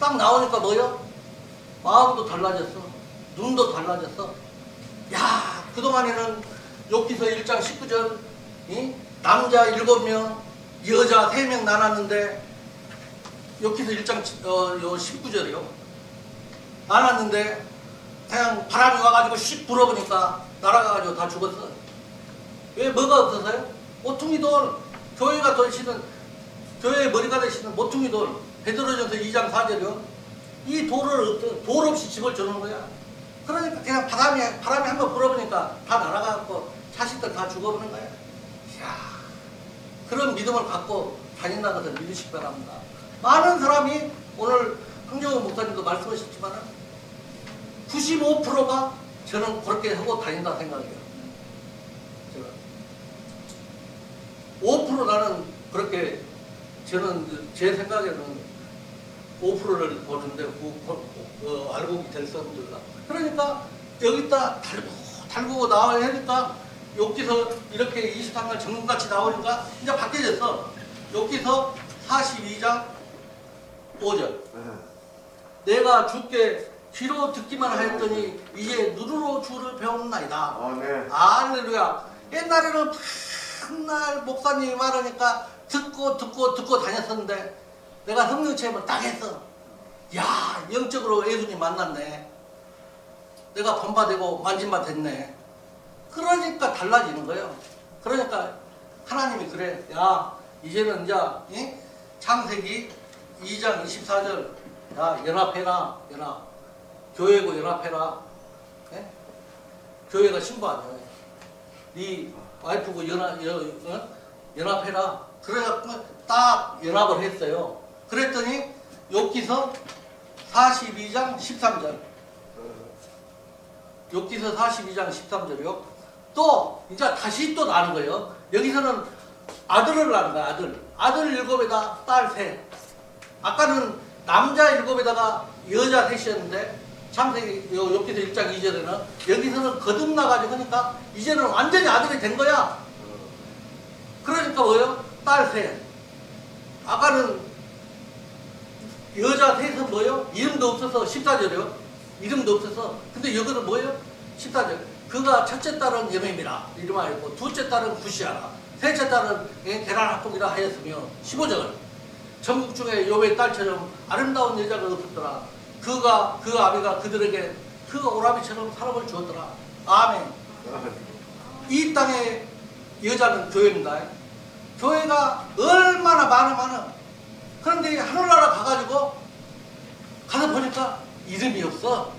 딱 나오니까 뭐예요? 마음도 달라졌어. 눈도 달라졌어. 야, 그동안에는 욥기서 1장 19절 남자 7명 여자 3명 나눴는데 욥기서 1장 19절이요. 나눴는데 그냥 바람이 와가지고 씩 불어보니까 날아가가지고 다 죽었어. 왜? 뭐가 없어서요? 모퉁이돌. 교회가 되시는, 교회의 머리가 되시는 모퉁이돌. 베드로전서 2장 4절이요. 이 돌 없이 집을 주는 거야. 그러니까 그냥 바람이 한번 불어보니까 다 날아가고 자식들 다 죽어버리는 거야. 이야, 그런 믿음을 갖고 다닌다는 것을 믿으시기 바랍니다. 많은 사람이 오늘 황정호 목사님도 말씀하셨지만 95%가 저는 그렇게 하고 다닌다 생각해요. 5% 나는 그렇게, 저는 제 생각에는 5%를 보는데 알곡이 될 사람들. 그러니까 여기다 달구고 나와야 하니까 욥기서 이렇게 23날 정금같이 나오니까 이제 바뀌어졌어. 욥기서 42장 5절. 내가 주께 귀로 듣기만 하였더니 이제 눈으로 주를 배웠나이다. 할렐루야. 옛날에는 맨날 목사님이 말하니까 듣고 다녔었는데 내가 성령 체험을 딱 했어. 야, 영적으로 예수님 만났네. 내가 본받고 만진바 됐네. 그러니까 달라지는 거예요. 그러니까 하나님이 그래. 야, 이제는 이제 창세기 2장 24절 야, 연합해라. 교회고 연합해라. 예? 교회가 신부 아니야. 네 와이프고 연합해라. 그래갖고 딱 연합을 했어요. 그랬더니 욥기서 42장 13절. 욥기서 42장 13절이요. 또 이제 다시 또 나는 거예요. 여기서는 아들을 낳는 거야. 아들 7에다 딸 3. 아까는 남자 7에다가 여자 3이었는데 창세기 욥기서 1장 2절에는 여기서는 거듭나가지고 하니까 이제는 완전히 아들이 된 거야. 그러니까 뭐예요? 딸 3. 아까는 여자 3은 뭐예요? 이름도 없어서 14절이요. 이름도 없어서. 근데 여기는 뭐예요? 14절. 그가 첫째 딸은 여매미라 이름하였고 둘째 딸은 구시아라 셋째 딸은 게랄하품이라 하였으며 15절. 전국 중에 욥의 딸처럼 아름다운 여자가 없었더라. 그가 그 아비가 그들에게 그 오라비처럼 사람을 주었더라. 아멘. 이 땅의 여자는 교회입니다. 교회가 얼마나 많아. 그런데 하늘나라 가가지고 가서 보니까 이름이 없어.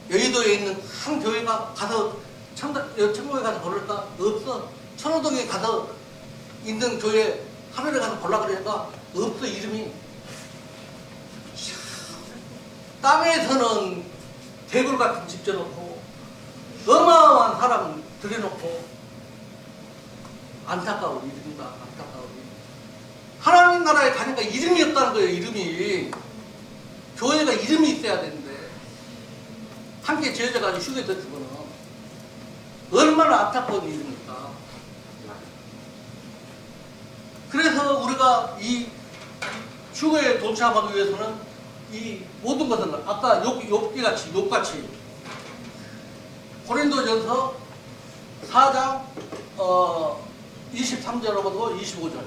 여의도에 있는 큰 교회가 가서 천국에 가서 보를까? 없어. 천호동에 가서 있는 교회 하늘에 가서 보려고 그러니까 없어. 이름이. 땅에서는 대굴 같은 집 져놓고 어마어마한 사람 들여놓고 안타까운 이름이다. 안타까운 이름. 하나님 나라에 가니까 이름이 없다는 거예요. 이름이. 교회가 이름이 있어야 되는데 함께 지어져가지고 휴게 됐으면 얼마나 안타까운 일입니까? 그래서 우리가 이 휴게에 도착하기 위해서는 이 모든 것을 아까 욕같이 고린도전서 4장 23절하고 25절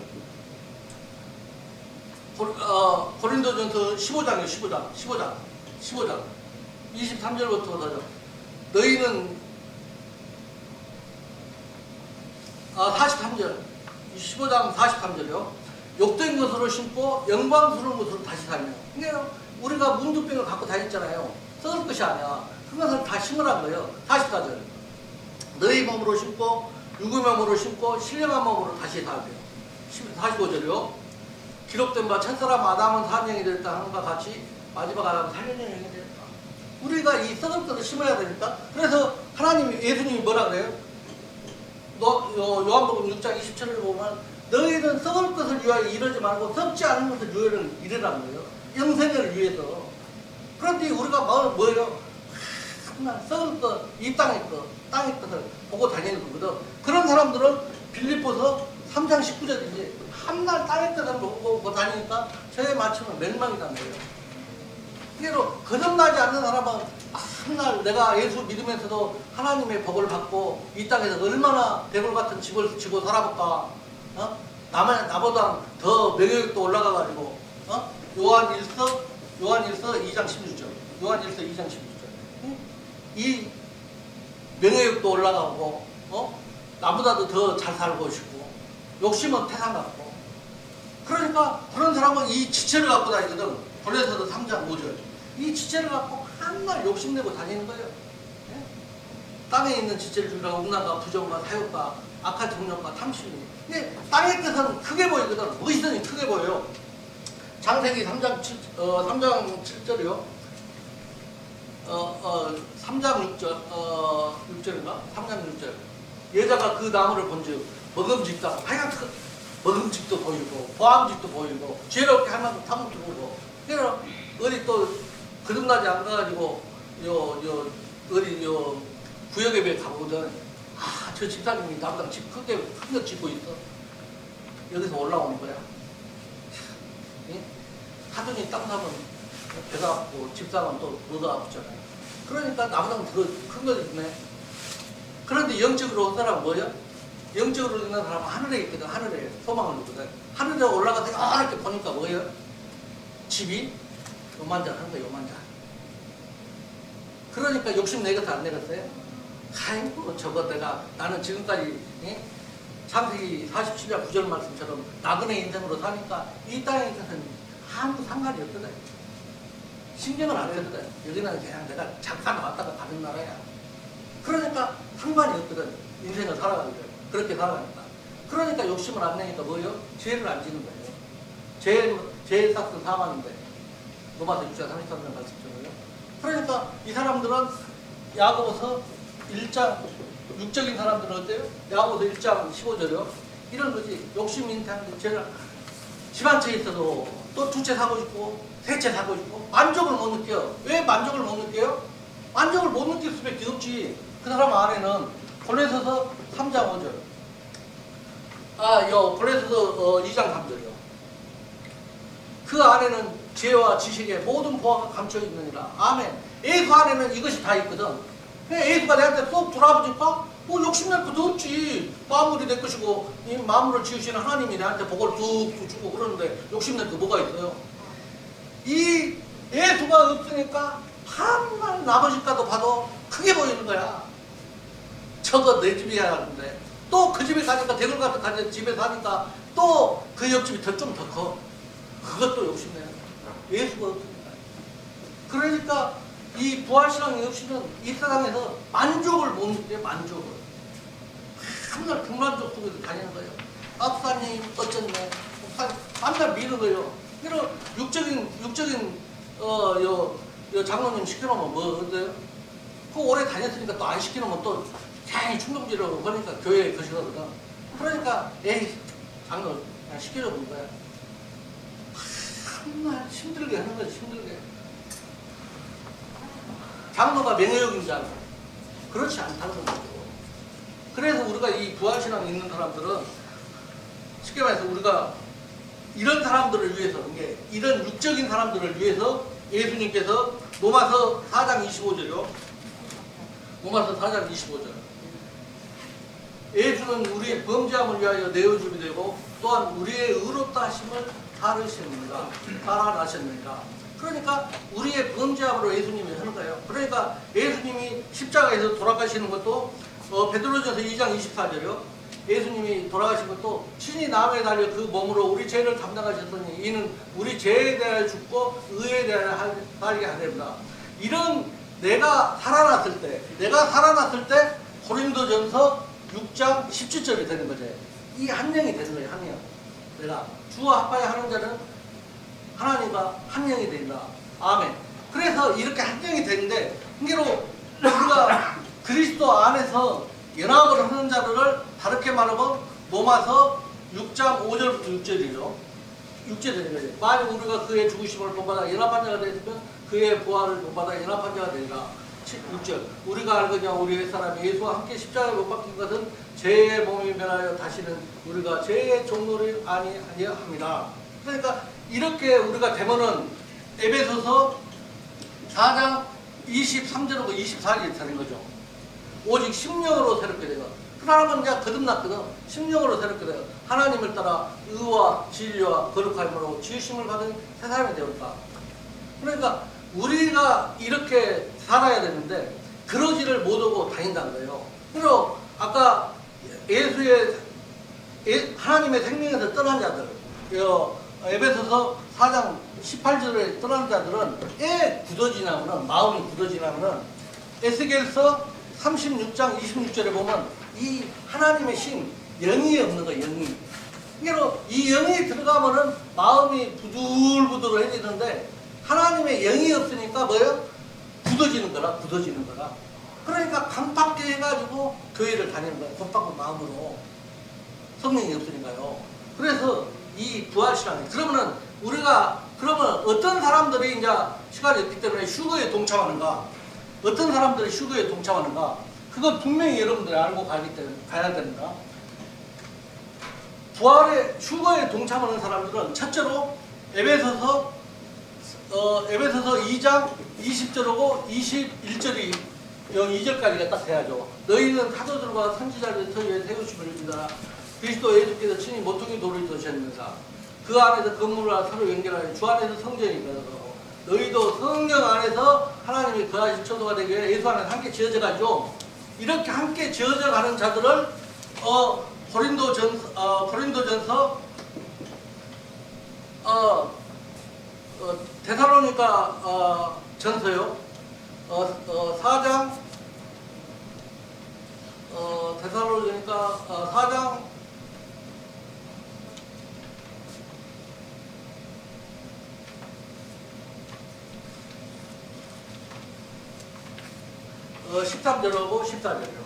고린도전서 15장이에요. 15장 23절부터 너희는 43절 15장 43절이요. 욕된 것으로 심고 영광스러운 것으로 다시 살며. 그러니까 우리가 문두병을 갖고 다녔잖아요. 썩을 것이 아니야. 그것을 다 심으란 거예요. 44절 너희 몸으로 심고 육의 몸으로 심고 신령한 몸으로 다시 살며. 45절이요. 기록된 바 첫사람 아담은 3년이 됐다 하는 것과 같이 마지막 아담은 8년이 됐다. 우리가 이 썩을 것을 심어야 되니까. 그래서 하나님이 예수님이 뭐라 그래요? 요한복음 6장 27절을 보면 너희는 썩을 것을 위하여 이러지 말고 썩지 않은 것을 위하여 이르라는 거예요. 영생을 위해서. 그런데 우리가 뭐예요? 그냥 썩을 것, 이 땅의 것을 보고 다니는 거거든. 그런 사람들은 빌립보서 3장 19절이지 한날 땅의 것을 보고 다니니까 저에 맞추면 멸망이라는 거예요. 그대로 거듭나지 않는 사람은 한날 내가 예수 믿으면서도 하나님의 복을 받고 이 땅에서 얼마나 대굴 같은 집을 지고 살아볼까? 나보다 더 명예욕도 올라가가지고 요한일서 2장 16절 요한일서 2장 16절 이 명예욕도 올라가고 나보다도 더 잘 살고 싶고 욕심은 태산 같고 그러니까 그런 사람은 이 지체를 갖고 다니거든. 골로새서 3장 5절 이 지체를 갖고 한날 욕심내고 다니는 거예요. 예? 땅에 있는 지체를 주라고 음란과 부정과 사욕과 악한 정욕과 탐심이. 근데 땅의 뜻은 크게 보이거든. 무엇이든 크게 보여요. 창세기 3장 7절이요. 3장 6절인가? 3장 6절. 여자가 그 나무를 본즉 먹음직다. 하여간 먹음직도 보이고 보암직도 보이고 지혜롭게 하나도 탐욕도 보고. 그래서 어디 또 거듭나지 안 가가지고 어디 구역에 가보거든. 저 집사님이 나보다 집 큰 거 짓고 있어. 여기서 올라오는 거야. 예? 하더니 땅 사면 배가 아프고 집 사면 또 뭐가 아프잖아요. 그러니까 나보다 더 큰 거 짓네. 그런데 영적으로 온 사람은 뭐야? 영적으로 있는 사람은 하늘에 있거든. 하늘에 소망을 두거든. 하늘에 올라가서 이렇게 보니까 뭐예요? 집이 요만장 한 거예요. 요만장. 그러니까 욕심 내겠어 안 내겠어요? 아이고 저거 나는 지금까지 창세기 47장 9절 말씀처럼 나그네 인생으로 사니까 이 땅에 있어서는 아무 상관이 없거든. 신경을 안 쓰거든. 여기는 그냥 내가 잠깐 왔다가 가는 나라야. 그러니까 상관이 없거든. 인생을 살아가니까. 그렇게 살아가니까. 그러니까 욕심을 안 내니까 뭐예요? 죄를 안 지는 거예요. 죄의 삭은 사망인데. 로마서 6장 33절 말씀처럼요. 그러니까 이 사람들은 야고보서 1장 육적인 사람들은 어때요? 야고보서 1장 15절이요. 이런 거지. 욕심 인탕 죄를 집 한 채 있어도 또 두 채 사고 싶고 세 채 사고 싶고 만족을 못 느껴요. 왜 만족을 못 느껴요? 만족을 못 느낄 수밖에 없지. 그 사람 안에는 골로새서 3장 5절 골로새서 2장 3절이요. 그 안에는 지혜와 지식의 모든 보화가 감춰 있느니라. 아멘. 예수 안에는 이것이 다 있거든. 예수가 내한테 쏙 돌아보니까 뭐 욕심낼 것도 없지. 마물이 내 것이고 이 마물을 지으시는 하나님이 내한테 복을 뚝뚝 주고 그러는데 욕심낼 거 뭐가 있어요? 이 예수가 없으니까 한날 나머지가도 봐도 크게 보이는 거야. 저거 내 집이야 하는데 또 그 집에 가니까 대굴 같은 집에 사니까 또 그 옆집이 좀 더 커. 그것도 욕심내는 거야. 예수가 없으니까. 그러니까 이 부활신앙이 없이는 이 세상에서 만족을 못 느껴요. 만족을. 맨날 불만족 속에서 다니는 거예요. 박사님 어쨌네. 목사님 맨날 미는 거예요. 이런 육적인 장로님 시켜놓으면 뭐 어때요? 그 오래 다녔으니까 또 안 시켜놓으면 또 괜히 충동지라고 그러니까 교회에 거시거든. 그러니까 에이 장로 그냥 시켜줘 본 거야. 정말 힘들게 하는 거지. 힘들게. 장로가 명예욕인 줄 알고 그렇지 않다는 거죠. 그래서 우리가 이 부활신앙 있는 사람들은 쉽게 말해서 우리가 이런 사람들을 위해서 이런 육적인 사람들을 위해서 예수님께서 로마서 4장 25절이요. 로마서 4장 25절. 예수는 우리의 범죄함을 위하여 내어주게 되고 또한 우리의 의롭다 하심을 달아나셨느니라. 그러니까 우리의 범죄함으로 예수님이 하는 거예요. 그러니까 예수님이 십자가에서 돌아가시는 것도 베드로전서 2장 24절이요. 예수님이 돌아가신 것도 친히 나무에 달려 그 몸으로 우리 죄를 담당하셨더니 이는 우리 죄에 대하여 죽고 의에 대하여 살게 하렵니다. 이런 내가 살아났을 때 고린도전서 6장 17절이 되는 거죠. 이 한 영이 되는 거예요. 한 영. 내가 주와 합하여 하는 자는 하나님과 한 영이 된다. 아멘. 그래서 이렇게 한 영이 되는데 흥계로 우리가 그리스도 안에서 연합을 하는 자들을 다르게 말하면 로마서 6장 5절부터 6절이죠. 6절이 되는 거죠. 만약 우리가 그의 죽으심을 본받아 연합한 자가 되었으면 그의 부활을 본받아 연합한 자가 되리라. 6절. 우리가 알거냐 우리 옛사람이 예수와 함께 십자가에 못 박힌 것은 죄의 몸이 변하여 다시는 우리가 죄의 종로를 아니합니다. 그러니까 이렇게 우리가 되면은 에베소서 4장 23절하고 24절이 되는 거죠. 오직 심령으로 새롭게 되고 그 사람은 이제 거듭났거든. 심령으로 새롭게 되고 하나님을 따라 의와 진리와 거룩함으로 지으심을 받은 새 사람이 되었다. 그러니까 우리가 이렇게 살아야 되는데 그러지를 못하고 다닌다는 거예요. 그리고 아까 하나님의 생명에서 떠난 자들 에베소서 4장 18절에 떠난 자들은 마음이 굳어지냐면은 에스겔서 36장 26절에 보면 이 하나님의 신 영이 없는 거예요. 영이. 그러니까 이 영이 들어가면은 마음이 부들부들해지는데 하나님의 영이 없으니까 뭐예요? 굳어지는 거라. 그러니까 강팍게 해가지고 교회를 다니는 거예요. 곧바꾼 마음으로. 성령이 없으니까요. 그래서 이 부활신앙이 그러면 어떤 사람들이 이제 시간이 없기 때문에 휴거에 동참하는가? 어떤 사람들이 휴거에 동참하는가? 그건 분명히 여러분들이 알고 가야 됩니다. 휴거에 동참하는 사람들은 첫째로 에베소서 2장 20절하고 21절이 2절까지가 딱 돼야죠. 너희는 사도들과 선지자들 터위에 세우심을 입니다. 그리스도 예수께서 친히 모퉁이 돌을 두셨느니라. 그 안에서 건물과 서로 연결하여 주 안에서 성전이 되고 너희도 성령 안에서 하나님이 거하실 처소가 되기 위해 예수 안에서 함께 지어져 가죠. 이렇게 함께 지어져 가는 자들을 고린도전서 데살로니가 전서요. 4장 데살로니가 4장 13절하고 14절이요.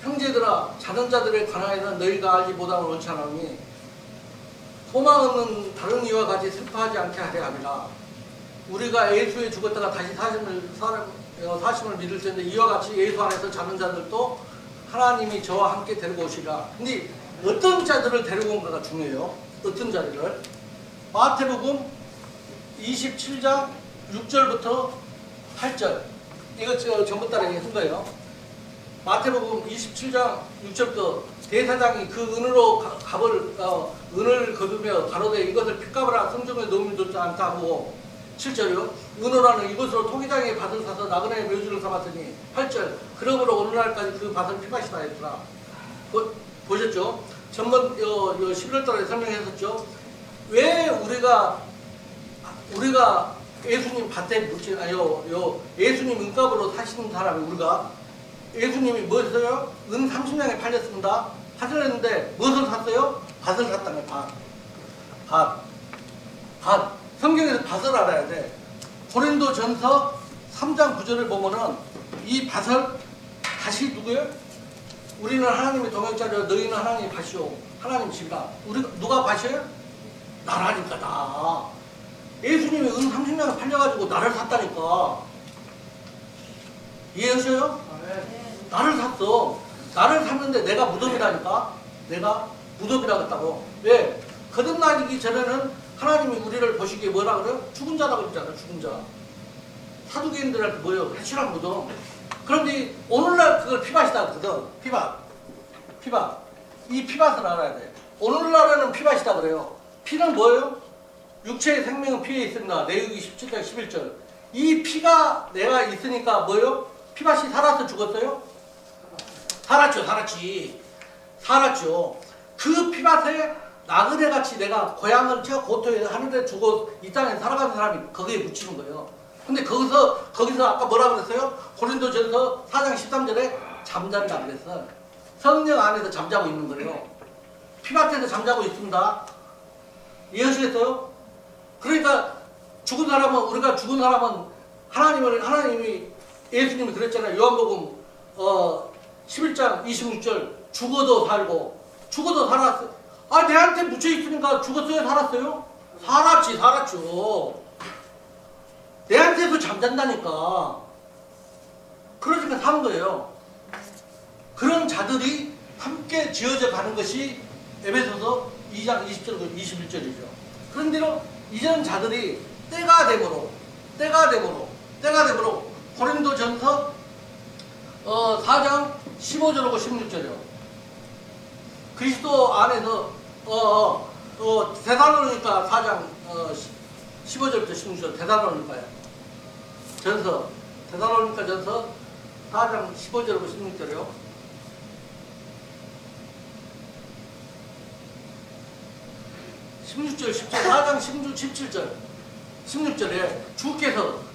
형제들아 자는 자들에 관하여는 너희가 알지 못함을 원치 않으니 소망 없는 다른 이와 같이 슬퍼하지 않게 하려 합니다. 우리가 예수에 죽었다가 다시 사심을 믿을 텐데 이와 같이 예수 안에서 자는 자들도 하나님이 저와 함께 데리고 오시리라. 근데 어떤 자들을 데리고 온가가 중요해요. 어떤 자들을. 마태복음 27장 6절부터 8절. 이거 전부 따라 한 거예요. 마태복음 27장 6절부터 대사장이 그 은으로 은을 거두며 가로되 이것을 핏값으로 성전에 넣으면 좋지 않다 하고 7절이요. 은호라는 이것으로 토기장의 밭을 사서 나그네의 묘지를 삼았더니 8절. 그러므로 오늘날까지 그 밭은 피밭이다 했더라. 보셨죠? 전번 11월달에 설명했었죠. 왜 우리가 예수님 밭에 묻힌, 예수님 은값으로 사시는 사람이 우리가 예수님이 뭐였어요? 은 30냥에 팔렸습니다. 밭을 했는데 무엇을 샀어요? 밭을 샀다는 밭. 성경에서 밭을 알아야 돼. 고린도전서 3장 9절을 보면은 이 밭을 다시 누구예요? 우리는 하나님의 동역자로 너희는 하나님의 밭이요 하나님 집이라. 우리 누가 밭이에요? 나라니까 나. 예수님이 은 30냥을 팔려가지고 나를 샀다니까. 이해하셔요? 나를 샀어. 나를 샀는데 내가 무덤이라니까. 내가 무덤이라고 했다고. 왜? 거듭나기 전에는 하나님이 우리를 보시기에 뭐라 그래요? 죽은 자라고 그러잖아. 죽은 자. 사두개인들한테 뭐예요? 해치란 무덤. 그런데 오늘날 그걸 피밭이다 그러거든. 피밭. 이 피밭을 알아야 돼. 오늘날에는 피밭이다 그래요. 피는 뭐예요? 육체의 생명은 피에 있습니다. 내유기 17장 11절. 이 피가 내가 있으니까 뭐예요? 피밭이 살아서 죽었어요? 살았죠. 그 피밭에 나그네같이 내가 고향을 저 고토에 하늘에 두고 이 땅에 살아가는 사람이 거기에 묻히는 거예요. 근데 거기서 아까 뭐라 그랬어요? 고린도전서 4장 13절에 잠잔다 그랬어. 성령 안에서 잠자고 있는 거예요. 피밭에서 잠자고 있습니다. 이해하시겠어요? 그러니까 우리가 죽은 사람은 하나님이 예수님이 그랬잖아요. 요한복음 11장 26절 죽어도 살았어. 내한테 묻혀 있으니까 죽었어요? 살았어요? 살았죠. 내한테도 잠잔다니까. 그러니까 산 거예요. 그런 자들이 함께 지어져 가는 것이 에베소서 2장 20절 21절이죠. 그런데로 이런 자들이 때가 되므로 고린도전서 4장 15절하고 16절이요. 그리스도 안에서 데살로니가 4장 15절부터 16절 데살로니가 전서 4장 15절하고 16절이요. 16절, 10절, 4장 17절, 16절에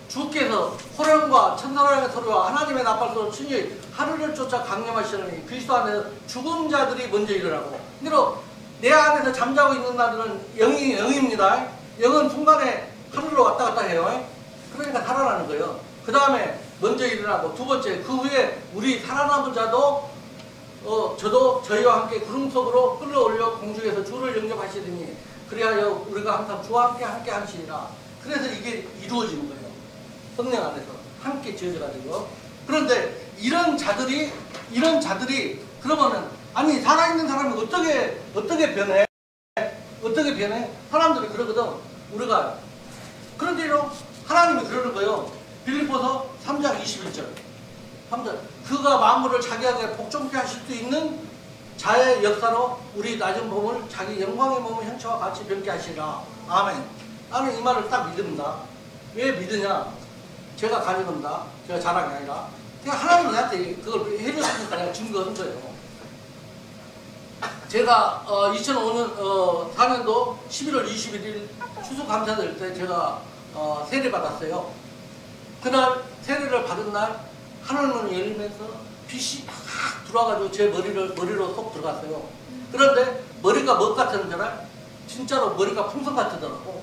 주께서 호령과 천사랑의 소리와 하나님의 나팔소로 친히 하늘을 쫓아 강림하시려니 그리스도 안에서 죽은 자들이 먼저 일어나고. 그대로 내 안에서 잠자고 있는 자들은 영입니다. 영은 순간에 하늘로 왔다 갔다 해요. 그러니까 살아나는 거예요. 그 다음에 먼저 일어나고, 두 번째 그 후에 우리 살아남은 자도 저도 저희와 함께 구름 속으로 끌어올려 공중에서 주를 영접하시더니 그리하여 우리가 항상 주와 함께 하시리라. 그래서 이게 이루어지는 거예요. 성령 안에서 함께 지어져가지고. 그런데 이런 자들이 그러면은 살아있는 사람이 어떻게 변해? 사람들이 그러거든. 우리가. 그런데요 하나님이 그러는 거예요. 빌립보서 3장 21절. 그가 만물을 자기에게 복종케 하실 수 있는 자의 역사로 우리 낮은 몸을 자기 영광의 몸의 형체와 같이 변케 하시라. 아멘. 나는 이 말을 딱 믿습니다. 왜 믿으냐? 제가 가진 겁니다. 제가 자랑이 아니라. 그냥 하나님이 나한테 그걸 해줬으니까 내가 증거한 거예요. 제가 2005년 4년도 11월 21일 추수감사절 때 제가 세례 받았어요. 그날 세례를 받은 날 하늘문이 열리면서 빛이 막 들어와가지고 제 머리로 쏙 들어갔어요. 그런데 머리가 뭐 같은 줄 알아요? 진짜로 머리가 풍선 같더라고.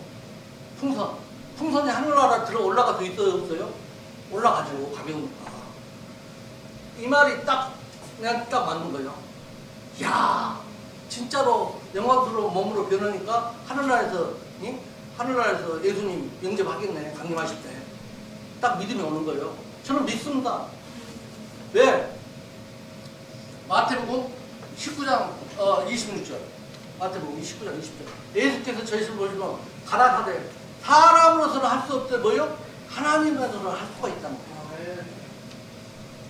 풍선이 하늘나라 들어 올라가서 있어요, 없어요? 올라가지고 가벼우니까. 이 말이 그냥 딱 맞는 거예요. 이야, 진짜로 영광스러운 몸으로 변하니까 하늘나라에서 예수님 영접하겠네, 강림하실 때. 딱 믿음이 오는 거예요. 저는 믿습니다. 왜? 마태복음 19장 26절. 마태복음 19장 20절. 예수께서 저희를 보시면 가라사대 사람으로서는 할 수 없대 뭐요? 하나님으로서는 할 수가 있다는 거예요.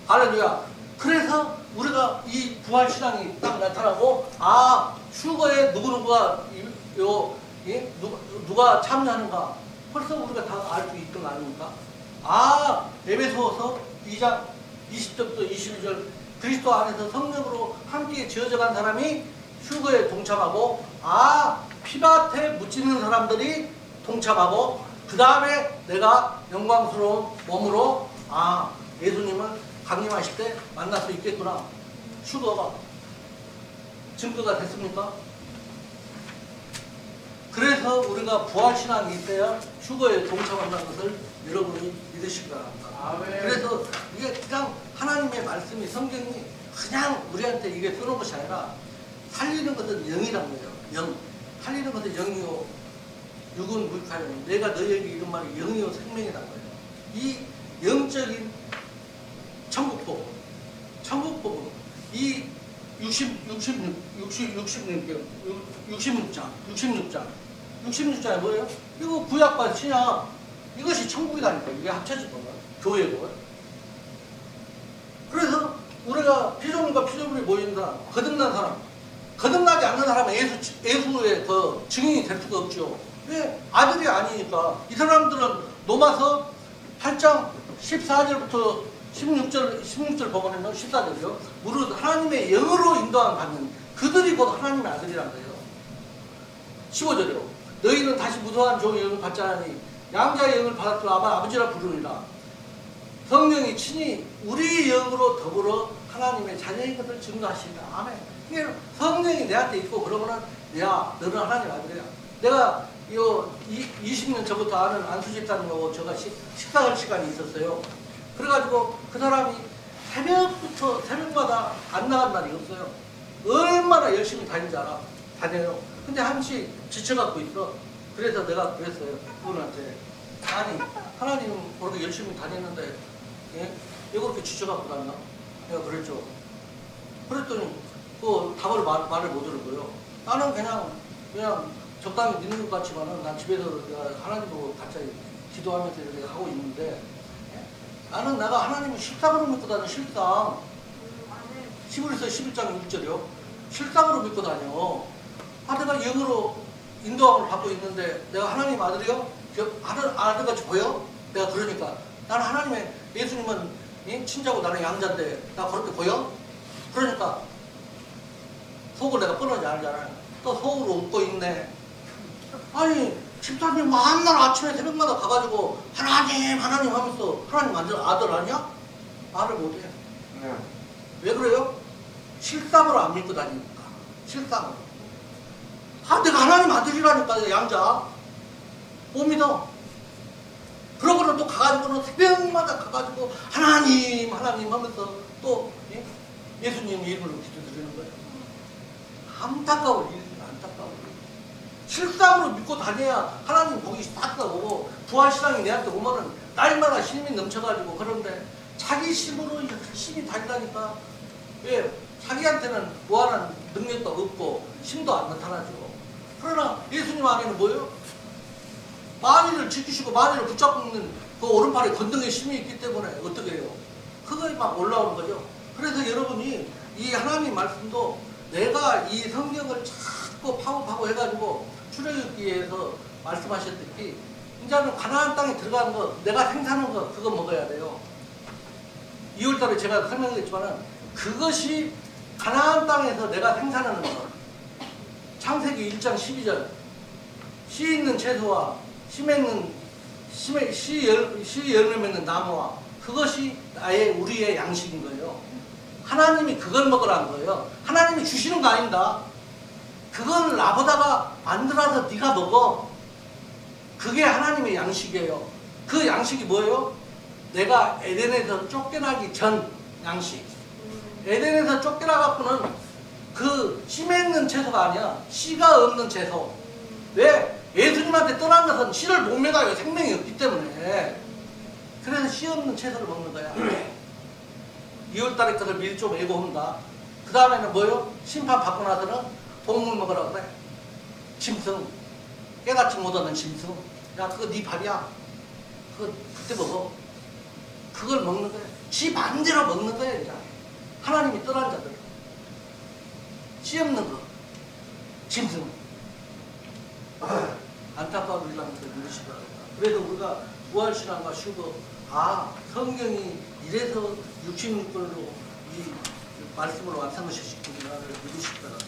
할렐루야. 그래서 우리가 이 부활신앙이 딱 나타나고, 휴거에 누구누가 누가 참여하는가 벌써 우리가 다 알 수 있던 거 아닙니까? 에베소서 2장 20절부터 22절 그리스도 안에서 성령으로 함께 지어져간 사람이 휴거에 동참하고, 피밭에 묻히는 사람들이 동참하고, 그 다음에 내가 영광스러운 몸으로 아 예수님을 강림하실 때 만날 수 있겠구나. 슈거가 증거가 됐습니까? 그래서 우리가 부활신앙이 있어야 슈거에 동참한다는 것을 여러분이 믿으시기 바랍니다. 그래서 이게 그냥 하나님의 말씀이 성경이 그냥 우리한테 이게 쓰는 것이 아니라 살리는 것은 영이란 거예요. 영. 살리는 것은 영이요. 육은 무익하여 내가 너희에게 이런 말이 영이요 생명이란 거예요. 이 영적인 천국복음 이 66장이 뭐예요? 이거 구약과 신약 이것이 천국이라니까. 이게 합쳐진 거야. 교회고. 그래서 우리가 피조물과 피조물이 모인 사람, 거듭난 사람, 거듭나지 않는 사람은 예수의 그 증인이 될 수가 없죠. 왜? 아들이 아니니까. 이 사람들은 로마서 8장 14절부터 16절 보면은 14절이요. 무릇 하나님의 영으로 인도함 받는 그들이 곧 하나님의 아들이란 거예요. 15절이요. 너희는 다시 무서운 종의 영을 받지 않으니 양자의 영을 받았을 아버지라 부르니라. 성령이 친히 우리 영으로 더불어 하나님의 자녀인 것을 증거하신다. 아멘. 그러니까 성령이 내한테 있고 그러면은 야 너는 하나님 아들이야. 내가 요 20년 전부터 아는 안수집사님하고 제가 식사할 시간이 있었어요. 그래가지고 그 사람이 새벽부터 새벽마다 안 나간 날이 없어요. 얼마나 열심히 다녀요. 근데 한시 지쳐갖고 있어. 그래서 내가 그랬어요. 그분한테 아니 하나님 그렇게 열심히 다녔는데 예? 왜 그렇게 지쳐갖고 다녀? 내가 그랬죠. 그랬더니 그 답을 말을 못 들은 거예요. 나는 그냥 적당히 믿는 것 같지만은 난 집에서 내가 하나님도 같이 기도하면서 이렇게 하고 있는데 나는 내가 하나님을 실상으로 믿고 다녀. 실상. 히브리서 11장 6절이요. 실상으로 믿고 다녀. 아 내가 영으로 인도함을 받고 있는데 내가 하나님 아들이요? 아들같이 보여? 내가 그러니까 나는 하나님의 예수님은 친자고 나는 양자인데 나 그렇게 보여? 그러니까 속을 내가 뻔하지 알잖아요. 또 속으로 웃고 있네. 아니 집사님 맨날 아침에 새벽마다 가가지고 하나님 하면서 하나님 완전 아들 아니야? 말을 못해. 왜 그래요? 실상으로 안 믿고 다니니까. 실상으로. 아 내가 하나님 아들이라니까 양자. 못 믿어. 그러고는 또 가가지고는 새벽마다 가가지고 하나님 하면서 또 예수님 이름으로 기도드리는 거예요. 안타까워. 실상으로 믿고 다녀야 하나님 복이 싹 나오고 부활신앙이 내한테 오면은 날마다 힘이 넘쳐가지고. 그런데 자기 힘으로 열심히 다니다니까 왜? 자기한테는 무한한 능력도 없고 힘도 안 나타나죠. 그러나 예수님 안에는 뭐예요? 만일을 지키시고 만일을 붙잡는 그 오른팔에 건등의 힘이 있기 때문에 어떻게 해요? 그거에 막 올라오는 거죠. 그래서 여러분이 이 하나님 말씀도 내가 이 성경을 자꾸 파고 해가지고 출애굽기에서 말씀하셨듯이 이제는 가나안 땅에 들어가는 거 내가 생산한 거 그거 먹어야 돼요. 2월달에 제가 설명했지만은 그것이 가나안 땅에서 내가 생산하는 거. 창세기 1장 12절 씨 있는 채소와 씨 열매 맺는 나무와 그것이 우리의 양식인 거예요. 하나님이 그걸 먹으라는 거예요. 하나님이 주시는 거 아닙니다. 그건 나보다가 만들어서 네가 먹어. 그게 하나님의 양식이에요. 그 양식이 뭐예요? 내가 에덴에서 쫓겨나기 전 양식. 에덴에서 쫓겨나갖고는 그 씨 맺는 채소가 아니야. 씨가 없는 채소. 왜? 예수님한테 떠난 것은 씨를 못 맺어요. 생명이 없기 때문에. 그래서 씨 없는 채소를 먹는 거야. 2월달에 것을 미리 좀 예고합니다. 그 다음에는 뭐예요? 심판 받고 나서는 복물 먹으라고 그래. 짐승. 깨닫지 못하는 짐승. 야 그거 네 밥이야. 그거 그때 먹어. 그걸 먹는 거야. 지 맘대로 먹는 거야. 이제. 하나님이 떠난 자들. 씨 없는 거. 짐승. 안타까운 일랑에서 누르시기 바랍니다. 그래서 우리가 부활신앙과 슈거 성경이 이래서 66권으로 이 말씀을 완성하셨구나를 믿으시기 바랍니다.